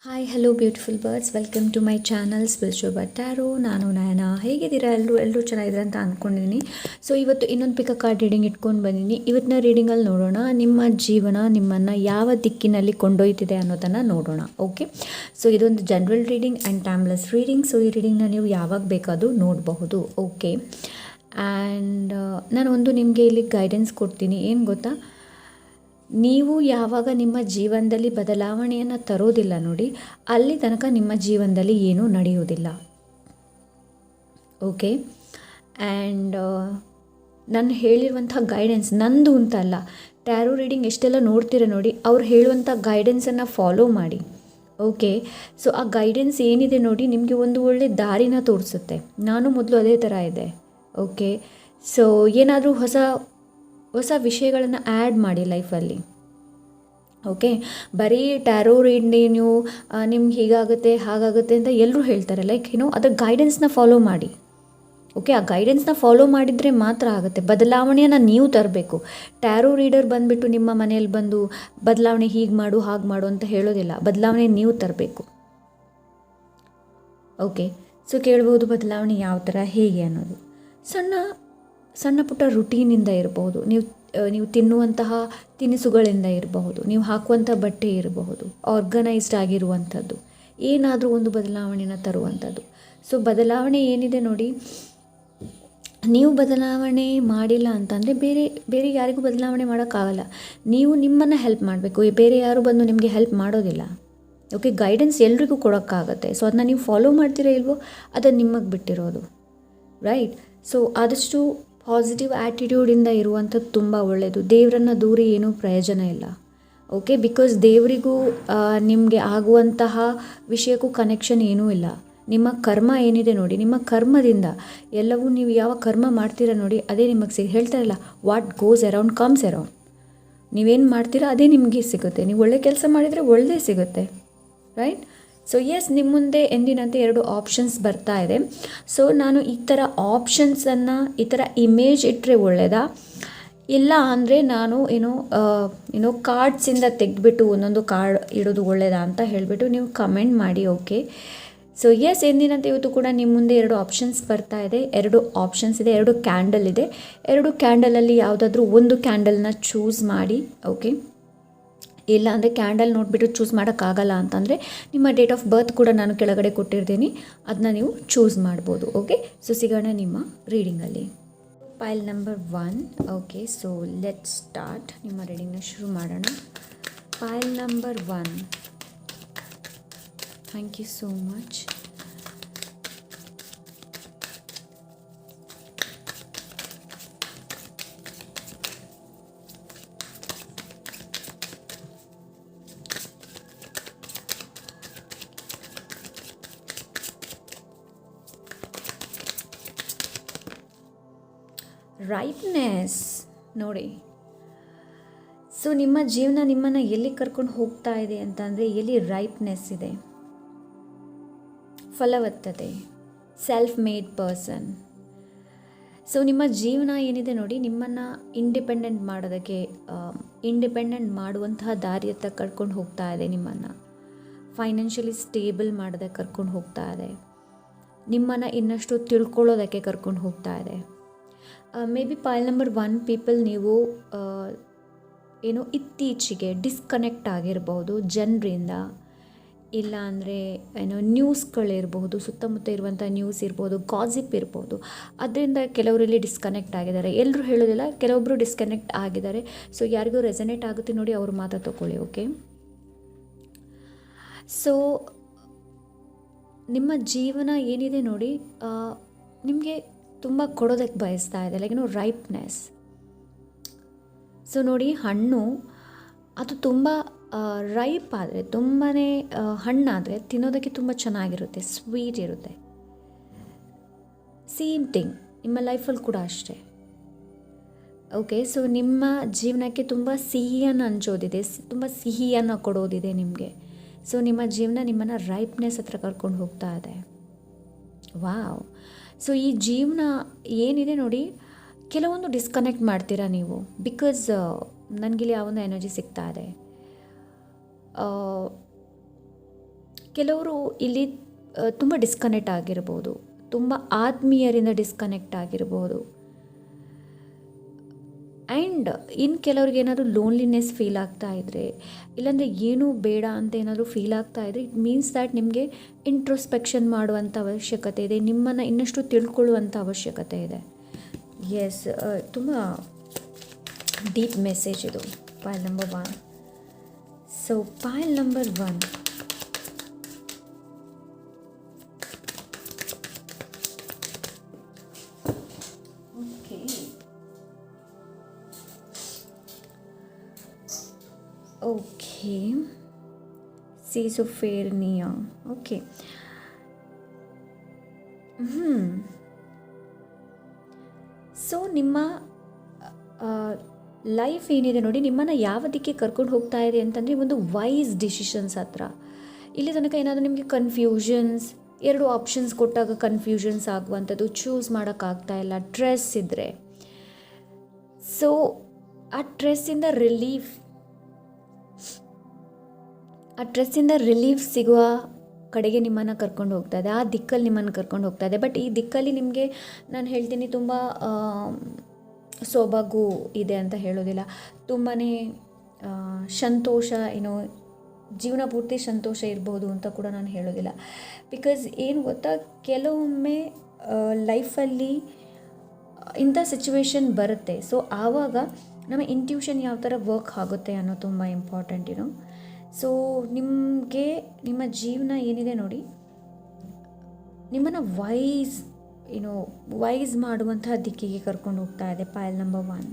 Hi hello beautiful birds, welcome to my channel spiritual ಬಟ್ಟಾರೋ. ನಾನು ನಯನ. ಹೇಗಿದ್ದೀರಾ? ಎಲ್ಲರೂ ಚೆನ್ನಾಗಿದ್ದೀರಾ ಅಂತ ಅಂದ್ಕೊಂಡಿದ್ದೀನಿ. ಸೊ ಇವತ್ತು ಇನ್ನೊಂದು ಪಿಕ ಕಾರ್ಡ್ ರೀಡಿಂಗ್ ಇಟ್ಕೊಂಡು ಬಂದಿದ್ದೀನಿ. ಇವತ್ತಿನ ರೀಡಿಂಗಲ್ಲಿ ನೋಡೋಣ ನಿಮ್ಮ ಜೀವನ ನಿಮ್ಮನ್ನು ಯಾವ ದಿಕ್ಕಿನಲ್ಲಿ ಕೊಂಡೊಯ್ತಿದೆ ಅನ್ನೋದನ್ನು ನೋಡೋಣ. ಓಕೆ, ಸೊ ಇದೊಂದು general reading and timeless reading. So ಈ ರೀಡಿಂಗ್ನ ನೀವು ಯಾವಾಗ ಬೇಕಾದರೂ ನೋಡಬಹುದು. ಓಕೆ, ಆ್ಯಂಡ್ ನಾನು ನಿಮಗೆ ಇಲ್ಲಿ ಗೈಡೆನ್ಸ್ ಕೊಡ್ತೀನಿ. ಏನು ಗೊತ್ತಾ, ನೀವು ಯಾವಾಗ ನಿಮ್ಮ ಜೀವನದಲ್ಲಿ ಬದಲಾವಣೆಯನ್ನು ತರೋದಿಲ್ಲ ನೋಡಿ, ಅಲ್ಲಿ ತನಕ ನಿಮ್ಮ ಜೀವನದಲ್ಲಿ ಏನೂ ನಡೆಯುವುದಿಲ್ಲ. ಓಕೆ, ಆ್ಯಂಡ್ ನಾನು ಹೇಳಿರುವಂಥ ಗೈಡೆನ್ಸ್ ನಂದು ಅಂತ ಅಲ್ಲ, ಟ್ಯಾರೋ ರೀಡಿಂಗ್ ಎಷ್ಟೆಲ್ಲ ನೋಡ್ತೀರ ನೋಡಿ, ಅವ್ರು ಹೇಳುವಂಥ ಗೈಡೆನ್ಸನ್ನು ಫಾಲೋ ಮಾಡಿ. ಓಕೆ, ಸೊ ಆ ಗೈಡೆನ್ಸ್ ಏನಿದೆ ನೋಡಿ, ನಿಮಗೆ ಒಂದು ಒಳ್ಳೆ ದಾರಿನ ತೋರಿಸುತ್ತೆ. ನಾನು ಮೊದಲು ಅದೇ ಥರ ಇದೆ. ಓಕೆ, ಸೊ ಏನಾದರೂ ಹೊಸ ವಿಷಯಗಳನ್ನು ಆ್ಯಡ್ ಮಾಡಿ ಲೈಫಲ್ಲಿ. ಓಕೆ, ಬರೀ ಟ್ಯಾರೋ ರೀಡ್ ನೀವು ನಿಮ್ಗೆ ಹೀಗಾಗುತ್ತೆ ಹಾಗಾಗುತ್ತೆ ಅಂತ ಎಲ್ಲರೂ ಹೇಳ್ತಾರೆ. ಲೈಕ್ ಅದರ ಗೈಡೆನ್ಸ್ನ ಫಾಲೋ ಮಾಡಿ. ಓಕೆ, ಆ ಗೈಡೆನ್ಸ್ನ ಫಾಲೋ ಮಾಡಿದರೆ ಮಾತ್ರ ಆಗುತ್ತೆ. ಬದಲಾವಣೆಯನ್ನು ನೀವು ತರಬೇಕು. ಟ್ಯಾರೋ ರೀಡರ್ ಬಂದುಬಿಟ್ಟು ನಿಮ್ಮ ಮನೆಯಲ್ಲಿ ಬಂದು ಬದಲಾವಣೆ ಹೀಗೆ ಮಾಡು ಹಾಗೆ ಮಾಡು ಅಂತ ಹೇಳೋದಿಲ್ಲ. ಬದಲಾವಣೆ ನೀವು ತರಬೇಕು. ಓಕೆ, ಸೊ ಕೇಳ್ಬೋದು ಬದಲಾವಣೆ ಯಾವ ಥರ ಹೇಗೆ ಅನ್ನೋದು. ಸಣ್ಣ ಪುಟ್ಟ ರುಟೀನಿಂದ ಇರಬಹುದು, ನೀವು ತಿನ್ನುವಂತಹ ತಿನಿಸುಗಳಿಂದ ಇರಬಹುದು, ನೀವು ಹಾಕುವಂಥ ಬಟ್ಟೆ ಇರಬಹುದು, ಆರ್ಗನೈಸ್ಡ್ ಆಗಿರುವಂಥದ್ದು, ಏನಾದರೂ ಒಂದು ಬದಲಾವಣೆನ ತರುವಂಥದ್ದು. ಸೊ ಬದಲಾವಣೆ ಏನಿದೆ ನೋಡಿ, ನೀವು ಬದಲಾವಣೆ ಮಾಡಿಲ್ಲ ಅಂತಂದರೆ ಬೇರೆ ಯಾರಿಗೂ ಬದಲಾವಣೆ ಮಾಡೋಕ್ಕಾಗಲ್ಲ. ನೀವು ನಿಮ್ಮನ್ನು ಹೆಲ್ಪ್ ಮಾಡಬೇಕು, ಬೇರೆ ಯಾರು ಬಂದು ನಿಮಗೆ ಹೆಲ್ಪ್ ಮಾಡೋದಿಲ್ಲ. ಓಕೆ, ಗೈಡೆನ್ಸ್ ಎಲ್ರಿಗೂ ಕೊಡೋಕ್ಕಾಗತ್ತೆ. ಸೊ ಅದನ್ನ ನೀವು ಫಾಲೋ ಮಾಡ್ತೀರಾ ಇಲ್ವೋ, ಅದನ್ನು ನಿಮಗೆ ಬಿಟ್ಟಿರೋದು. ರೈಟ್, ಸೊ ಆದಷ್ಟು ಪಾಸಿಟಿವ್ ಆ್ಯಟಿಟ್ಯೂಡಿಂದ ಇರುವಂಥದ್ದು ತುಂಬ ಒಳ್ಳೆಯದು. ದೇವರನ್ನು ದೂರಿ ಏನೂ ಪ್ರಯೋಜನ ಇಲ್ಲ. ಓಕೆ, ಬಿಕಾಸ್ ದೇವರಿಗೂ ನಿಮಗೆ ಆಗುವಂತಹ ವಿಷಯಕ್ಕೂ ಕನೆಕ್ಷನ್ ಏನೂ ಇಲ್ಲ. ನಿಮ್ಮ ಕರ್ಮ ಏನಿದೆ ನೋಡಿ, ನಿಮ್ಮ ಕರ್ಮದಿಂದ ಎಲ್ಲವೂ ನೀವು ಯಾವ ಕರ್ಮ ಮಾಡ್ತೀರಾ ನೋಡಿ, ಅದೇ ನಿಮಗೆ ಹೇಳ್ತಾರಲ್ಲ, what goes around comes around. ನೀವೇನು ಮಾಡ್ತೀರಾ ಅದೇ ನಿಮಗೆ ಸಿಗುತ್ತೆ. ನೀವು ಒಳ್ಳೆ ಕೆಲಸ ಮಾಡಿದರೆ ಒಳ್ಳೆಯದೇ ಸಿಗುತ್ತೆ. ರೈಟ್, ಸೊ ಎಸ್, ನಿಮ್ಮ ಮುಂದೆ ಎಂದಿನಂತೆ 2 ಆಪ್ಷನ್ಸ್ ಬರ್ತಾ ಇದೆ. ಸೊ ನಾನು ಈ ಥರ ಆಪ್ಷನ್ಸನ್ನು ಈ ಥರ ಇಮೇಜ್ ಇಟ್ಟರೆ ಒಳ್ಳೆಯದಾ, ಇಲ್ಲ ಅಂದರೆ ನಾನು ಕಾರ್ಡ್ಸಿಂದ ತೆಗೆದ್ಬಿಟ್ಟು ಒಂದೊಂದು ಕಾರ್ಡ್ ಇಡೋದು ಒಳ್ಳೆಯದಾ ಅಂತ ಹೇಳಿಬಿಟ್ಟು ನೀವು ಕಮೆಂಟ್ ಮಾಡಿ. ಓಕೆ, ಸೊ ಎಸ್, ಎಂದಿನಂತೆ ಇವತ್ತು ಕೂಡ ನಿಮ್ಮ ಮುಂದೆ 2 ಆಪ್ಷನ್ಸ್ ಬರ್ತಾ ಇದೆ. 2 ಆಪ್ಷನ್ಸ್ ಇದೆ, 2 ಕ್ಯಾಂಡಲ್ ಇದೆ. 2 ಕ್ಯಾಂಡಲಲ್ಲಿ ಯಾವುದಾದ್ರೂ ಒಂದು ಕ್ಯಾಂಡಲ್ನ ಚೂಸ್ ಮಾಡಿ. ಓಕೆ, ಇಲ್ಲ ಅಂದರೆ ಕ್ಯಾಂಡಲ್ ನೋಡಿಬಿಟ್ಟು ಚೂಸ್ ಮಾಡೋಕ್ಕಾಗಲ್ಲ ಅಂತಂದರೆ ನಿಮ್ಮ ಡೇಟ್ ಆಫ್ ಬರ್ತ್ ಕೂಡ ನಾನು ಕೆಳಗಡೆ ಕೊಟ್ಟಿರ್ತೀನಿ, ಅದನ್ನ ನೀವು ಚೂಸ್ ಮಾಡ್ಬೋದು. ಓಕೆ, ಸೊ ಸಿಗೋಣ ನಿಮ್ಮ ರೀಡಿಂಗಲ್ಲಿ. Pile number 1. Okay, so let's start. ನಿಮ್ಮ ರೀಡಿಂಗ್ನ ಶುರು ಮಾಡೋಣ. Pile number 1. Thank you so much. Ripeness ನೋಡಿ. ಸೊ ನಿಮ್ಮ ಜೀವನ ನಿಮ್ಮನ್ನು ಎಲ್ಲಿ ಕರ್ಕೊಂಡು ಹೋಗ್ತಾ ಇದೆ ಅಂತಂದರೆ, ಎಲ್ಲಿ ರೈಪ್ನೆಸ್ ಇದೆ, ಫಲವತ್ತತೆ, ಸೆಲ್ಫ್ ಮೇಡ್ ಪರ್ಸನ್. ಸೊ ನಿಮ್ಮ ಜೀವನ ಏನಿದೆ ನೋಡಿ, ನಿಮ್ಮನ್ನು ಇಂಡಿಪೆಂಡೆಂಟ್ ಮಾಡೋದಕ್ಕೆ, ಇಂಡಿಪೆಂಡೆಂಟ್ ಮಾಡುವಂತಹ ದಾರಿಯತ್ತ ಕರ್ಕೊಂಡು ಹೋಗ್ತಾ ಇದೆ. ನಿಮ್ಮನ್ನು ಫೈನಾನ್ಷಿಯಲಿ ಸ್ಟೇಬಲ್ ಮಾಡೋದಕ್ಕೆ ಕರ್ಕೊಂಡು ಹೋಗ್ತಾ ಇದೆ. ನಿಮ್ಮನ್ನು ಇನ್ನಷ್ಟು ತಿಳ್ಕೊಳ್ಳೋದಕ್ಕೆ ಕರ್ಕೊಂಡು ಹೋಗ್ತಾ ಇದೆ. ಮೇ ಬಿ ಪೈಲ್ ನಂಬರ್ 1 ಪೀಪಲ್, ನೀವು ಇತ್ತೀಚೆಗೆ ಡಿಸ್ಕನೆಕ್ಟ್ ಆಗಿರ್ಬೋದು ಜನರಿಂದ, ಇಲ್ಲ ಅಂದರೆ ನ್ಯೂಸ್ಗಳಿರ್ಬೋದು, ಸುತ್ತಮುತ್ತ ಇರುವಂಥ ನ್ಯೂಸ್ ಇರ್ಬೋದು, ಗಾಸಿಪ್ ಇರ್ಬೋದು, ಅದರಿಂದ ಕೆಲವರಲ್ಲಿ ಡಿಸ್ಕನೆಕ್ಟ್ ಆಗಿದ್ದಾರೆ. ಎಲ್ಲರೂ ಹೇಳೋದಿಲ್ಲ, ಕೆಲವೊಬ್ಬರು ಡಿಸ್ಕನೆಕ್ಟ್ ಆಗಿದ್ದಾರೆ. ಸೊ ಯಾರಿಗೂ ರೆಸನೇಟ್ ಆಗುತ್ತೆ ನೋಡಿ, ಅವ್ರ ಮಾತು ತಗೊಳ್ಳಿ. ಓಕೆ, ಸೊ ನಿಮ್ಮ ಜೀವನ ಏನಿದೆ ನೋಡಿ, ನಿಮಗೆ ತುಂಬ ಕೊಡೋದಕ್ಕೆ ಬಯಸ್ತಾ ಇದೆ. ಲೈಕ್ ರೈಪ್ನೆಸ್. ಸೊ ನೋಡಿ, ಹಣ್ಣು ಅದು ತುಂಬ ರೈಪ್ ಆದರೆ, ತುಂಬಾ ಹಣ್ಣಾದರೆ ತಿನ್ನೋದಕ್ಕೆ ತುಂಬ ಚೆನ್ನಾಗಿರುತ್ತೆ, ಸ್ವೀಟ್ ಇರುತ್ತೆ. ಸೇಮ್ ಥಿಂಗ್ ನಿಮ್ಮ ಲೈಫಲ್ಲಿ ಕೂಡ ಅಷ್ಟೇ. ಓಕೆ, ಸೊ ನಿಮ್ಮ ಜೀವನಕ್ಕೆ ತುಂಬ ಸಿಹಿಯನ್ನು ಹಂಚೋದಿದೆ, ತುಂಬ ಸಿಹಿಯನ್ನು ಕೊಡೋದಿದೆ ನಿಮಗೆ. ಸೊ ನಿಮ್ಮ ಜೀವನ ನಿಮ್ಮನ್ನು ರೈಪ್ನೆಸ್ ಹತ್ರ ಕರ್ಕೊಂಡು ಹೋಗ್ತಾ ಇದೆ. ವಾವ್. ಸೊ ಈ ಜೀವನ ಏನಿದೆ ನೋಡಿ, ಕೆಲವೊಂದು ಡಿಸ್ಕನೆಕ್ಟ್ ಮಾಡ್ತೀರಾ ನೀವು, ಬಿಕಾಸ್ ನನಗಿಲ್ಲಿ ಯಾವೊಂದು ಎನರ್ಜಿ ಸಿಗ್ತಾ ಇದೆ. ಕೆಲವರು ಇಲ್ಲಿ ತುಂಬ ಡಿಸ್ಕನೆಕ್ಟ್ ಆಗಿರ್ಬೋದು, ತುಂಬ ಆತ್ಮೀಯರಿಂದ ಡಿಸ್ಕನೆಕ್ಟ್ ಆಗಿರ್ಬೋದು. ಆ್ಯಂಡ್ ಇನ್ನು ಕೆಲವ್ರಿಗೆ ಏನಾದರೂ ಲೋನ್ಲಿನೆಸ್ ಫೀಲ್ ಆಗ್ತಾ ಇದ್ದರೆ, ಇಲ್ಲಾಂದರೆ ಏನೂ ಬೇಡ ಅಂತ ಏನಾದರೂ ಫೀಲ್ ಆಗ್ತಾ ಇದ್ದರೆ, ಇಟ್ ಮೀನ್ಸ್ ದ್ಯಾಟ್ ನಿಮಗೆ ಇಂಟ್ರೋಸ್ಪೆಕ್ಷನ್ ಮಾಡುವಂಥ ಅವಶ್ಯಕತೆ ಇದೆ, ನಿಮ್ಮನ್ನು ಇನ್ನಷ್ಟು ತಿಳ್ಕೊಳ್ಳುವಂಥ ಅವಶ್ಯಕತೆ ಇದೆ. ಎಸ್, ತುಂಬ ಡೀಪ್ ಮೆಸೇಜ್ ಇದು. Pile number 1. So pile number 1, okay, schizophrenia. Okay, so ನಿಮ್ಮ ಲೈಫ್ ಏನಿದೆ ನೋಡಿ, ನಿಮ್ಮನ್ನು ಯಾವ ದಿಕ್ಕೆ ಕರ್ಕೊಂಡು ಹೋಗ್ತಾ ಇದೆ ಅಂತಂದರೆ ಒಂದು ವೈಸ್ ಡಿಸಿಷನ್ಸ್ ಹತ್ರ. ಇಲ್ಲಿ ತನಕ ಏನಾದರೂ ನಿಮಗೆ ಕನ್ಫ್ಯೂಷನ್ಸ್, 2 ಆಪ್ಷನ್ಸ್ ಕೊಟ್ಟಾಗ ಕನ್ಫ್ಯೂಷನ್ಸ್ ಆಗುವಂಥದ್ದು, ಚೂಸ್ ಮಾಡೋಕ್ಕಾಗ್ತಾ ಇಲ್ಲ, ಸ್ಟ್ರೆಸ್ ಇದ್ದರೆ, ಸೊ ಆ ಸ್ಟ್ರೆಸ್ಸಿಂದ ರಿಲೀಫ್ ಸಿಗುವ ಕಡೆಗೆ ನಿಮ್ಮನ್ನು ಕರ್ಕೊಂಡು ಹೋಗ್ತಾ ಇದೆ, ಆ ದಿಕ್ಕಲ್ಲಿ ನಿಮ್ಮನ್ನು ಕರ್ಕೊಂಡು ಹೋಗ್ತಾ ಇದೆ. ಬಟ್ ಈ ದಿಕ್ಕಲ್ಲಿ ನಿಮಗೆ ನಾನು ಹೇಳ್ತೀನಿ ತುಂಬ ಸೊಬಗು ಇದೆ ಅಂತ ಹೇಳೋದಿಲ್ಲ, ತುಂಬಾ ಸಂತೋಷ, ಜೀವನ ಪೂರ್ತಿ ಸಂತೋಷ ಇರ್ಬೋದು ಅಂತ ಕೂಡ ನಾನು ಹೇಳೋದಿಲ್ಲ. ಬಿಕಾಸ್ ಏನು ಗೊತ್ತಾ, ಕೆಲವೊಮ್ಮೆ ಲೈಫಲ್ಲಿ ಇಂಥ ಸಿಚುವೇಶನ್ ಬರುತ್ತೆ. ಸೊ ಆವಾಗ ನಮ್ಮ ಇಂಟ್ಯೂಷನ್ ಯಾವ ಥರ ವರ್ಕ್ ಆಗುತ್ತೆ ಅನ್ನೋ ತುಂಬ ಇಂಪಾರ್ಟೆಂಟ್. ಸೊ ನಿಮಗೆ ನಿಮ್ಮ ಜೀವನ ಏನಿದೆ ನೋಡಿ, ನಿಮ್ಮನ್ನು ವೈಸ್ ಮಾಡುವಂತಹ ದಿಕ್ಕಿಗೆ ಕರ್ಕೊಂಡು ಹೋಗ್ತಾ ಇದೆ. Pile number 1.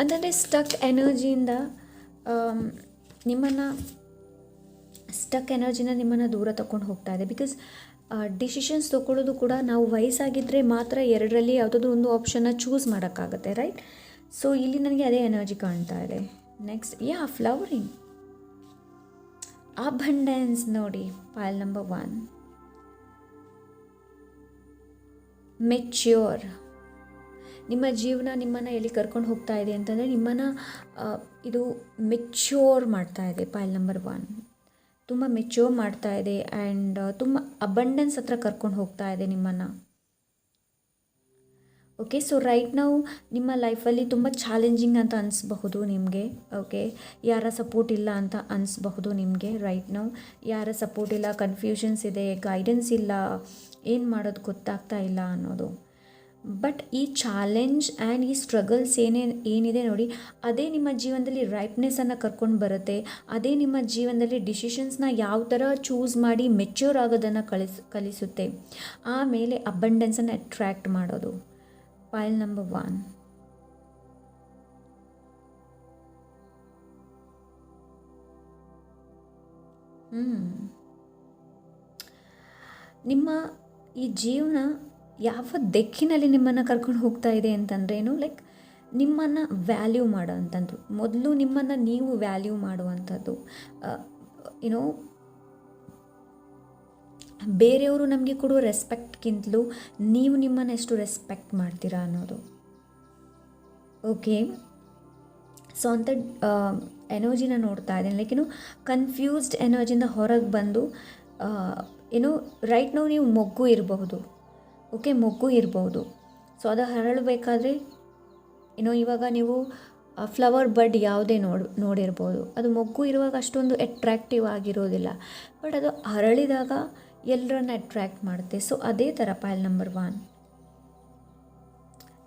ಅಂತಂದರೆ ಸ್ಟಕ್ ಎನರ್ಜಿಯಿಂದ ನಿಮ್ಮನ್ನು ದೂರ ತಗೊಂಡು ಹೋಗ್ತಾ ಇದೆ. ಬಿಕಾಸ್ ಡಿಸಿಷನ್ಸ್ ತೊಗೊಳ್ಳೋದು ಕೂಡ ನಾವು ವಯಸ್ಸಾಗಿದ್ದರೆ ಮಾತ್ರ 2ರಲ್ಲಿ ಯಾವುದಾದ್ರೂ ಒಂದು ಆಪ್ಷನ್ನ ಚೂಸ್ ಮಾಡೋಕ್ಕಾಗತ್ತೆ, ರೈಟ್? ಸೊ ಇಲ್ಲಿ ನನಗೆ ಅದೇ ಎನರ್ಜಿ ಕಾಣ್ತಾ ಇದೆ. ನೆಕ್ಸ್ಟ್, ಫ್ಲವರಿಂಗ್, ಅಬಂಡೆನ್ಸ್ ನೋಡಿ. Pile number 1, mature. ನಿಮ್ಮ ಜೀವನ ನಿಮ್ಮನ್ನು ಎಲ್ಲಿ ಕರ್ಕೊಂಡು ಹೋಗ್ತಾ ಇದೆ ಅಂತಂದರೆ, ನಿಮ್ಮನ್ನು ಇದು ಮೆಚ್ಯೂರ್ ಮಾಡ್ತಾ ಇದೆ. ಪೈಲ್ ನಂಬರ್ 1 ತುಂಬ ಮೆಚ್ಯೂರ್ ಮಾಡ್ತಾ ಇದೆ ಆ್ಯಂಡ್ ತುಂಬ ಅಬಂಡೆನ್ಸ್ ಹತ್ರ ಕರ್ಕೊಂಡು ಹೋಗ್ತಾ ಇದೆ ನಿಮ್ಮನ್ನು. ಓಕೆ, ಸೊ ರೈಟ್ ನಾವು ನಿಮ್ಮ ಲೈಫಲ್ಲಿ ತುಂಬ ಚಾಲೆಂಜಿಂಗ್ ಅಂತ ಅನಿಸ್ಬಹುದು ನಿಮಗೆ. ಓಕೆ, ಯಾರ ಸಪೋರ್ಟ್ ಇಲ್ಲ ಅಂತ ಅನಿಸ್ಬಹುದು ನಿಮಗೆ. ರೈಟ್ ನಾವು ಯಾರ ಸಪೋರ್ಟ್ ಇಲ್ಲ, ಕನ್ಫ್ಯೂಷನ್ಸ್ ಇದೆ, ಗೈಡೆನ್ಸ್ ಇಲ್ಲ, ಏನು ಮಾಡೋದು ಗೊತ್ತಾಗ್ತಾ ಇಲ್ಲ ಅನ್ನೋದು. ಬಟ್ ಈ ಚಾಲೆಂಜ್ ಆ್ಯಂಡ್ ಈ ಸ್ಟ್ರಗಲ್ಸ್ ಏನಿದೆ ನೋಡಿ, ಅದೇ ನಿಮ್ಮ ಜೀವನದಲ್ಲಿ ರೈಟ್ನೆಸ್ಸನ್ನು ಕರ್ಕೊಂಡು ಬರುತ್ತೆ. ಅದೇ ನಿಮ್ಮ ಜೀವನದಲ್ಲಿ ಡಿಸಿಷನ್ಸ್ನ ಯಾವ ಥರ ಚೂಸ್ ಮಾಡಿ ಮೆಚ್ಯೂರ್ ಆಗೋದನ್ನು ಕಲಿಸುತ್ತೆ. ಆಮೇಲೆ ಅಬಂಡೆನ್ಸನ್ನು ಅಟ್ರ್ಯಾಕ್ಟ್ ಮಾಡೋದು. ಪೈಲ್ ನಂಬರ್ 1. ನಿಮ್ಮ ಈ ಜೀವನ ಯಾವ ದಿಕ್ಕಿನಲ್ಲಿ ನಿಮ್ಮನ್ನು ಕರ್ಕೊಂಡು ಹೋಗ್ತಾ ಇದೆ ಅಂತಂದ್ರೇನು, ಲೈಕ್ ನಿಮ್ಮನ್ನು ವ್ಯಾಲ್ಯೂ ಮಾಡೋವಂಥದ್ದು. ಮೊದಲು ನಿಮ್ಮನ್ನು ನೀವು ವ್ಯಾಲ್ಯೂ ಮಾಡುವಂಥದ್ದು. ಬೇರೆಯವರು ನಮಗೆ ಕೊಡುವ ರೆಸ್ಪೆಕ್ಟ್ಗಿಂತಲೂ ನೀವು ನಿಮ್ಮನ್ನು ಎಷ್ಟು ರೆಸ್ಪೆಕ್ಟ್ ಮಾಡ್ತೀರಾ ಅನ್ನೋದು. ಓಕೆ, ಸೊ ಅಂಥ ಎನರ್ಜಿನ ನೋಡ್ತಾ ಇದ್ದೀನಿ. ಲೈಕ್ ಕನ್ಫ್ಯೂಸ್ಡ್ ಎನರ್ಜಿಯಿಂದ ಹೊರಗೆ ಬಂದು ರೈಟ್ ನಾವು ನೀವು ಮೊಗ್ಗು ಇರಬಹುದು. ಓಕೆ, ಮೊಗ್ಗು ಇರ್ಬೋದು. ಸೊ ಅದು ಹರಳಬೇಕಾದ್ರೆ ಇವಾಗ ನೀವು ಫ್ಲವರ್ ಬಡ್ ಯಾವುದೇ ನೋಡಿರ್ಬೋದು, ಅದು ಮೊಗ್ಗು ಇರುವಾಗ ಅಷ್ಟೊಂದು ಅಟ್ರ್ಯಾಕ್ಟಿವ್ ಆಗಿರೋದಿಲ್ಲ. ಬಟ್ ಅದು ಹರಳಿದಾಗ ಎಲ್ಲರನ್ನ ಅಟ್ರ್ಯಾಕ್ಟ್ ಮಾಡುತ್ತೆ. ಸೊ ಅದೇ ಥರ ಪೈಲ್ ನಂಬರ್ 1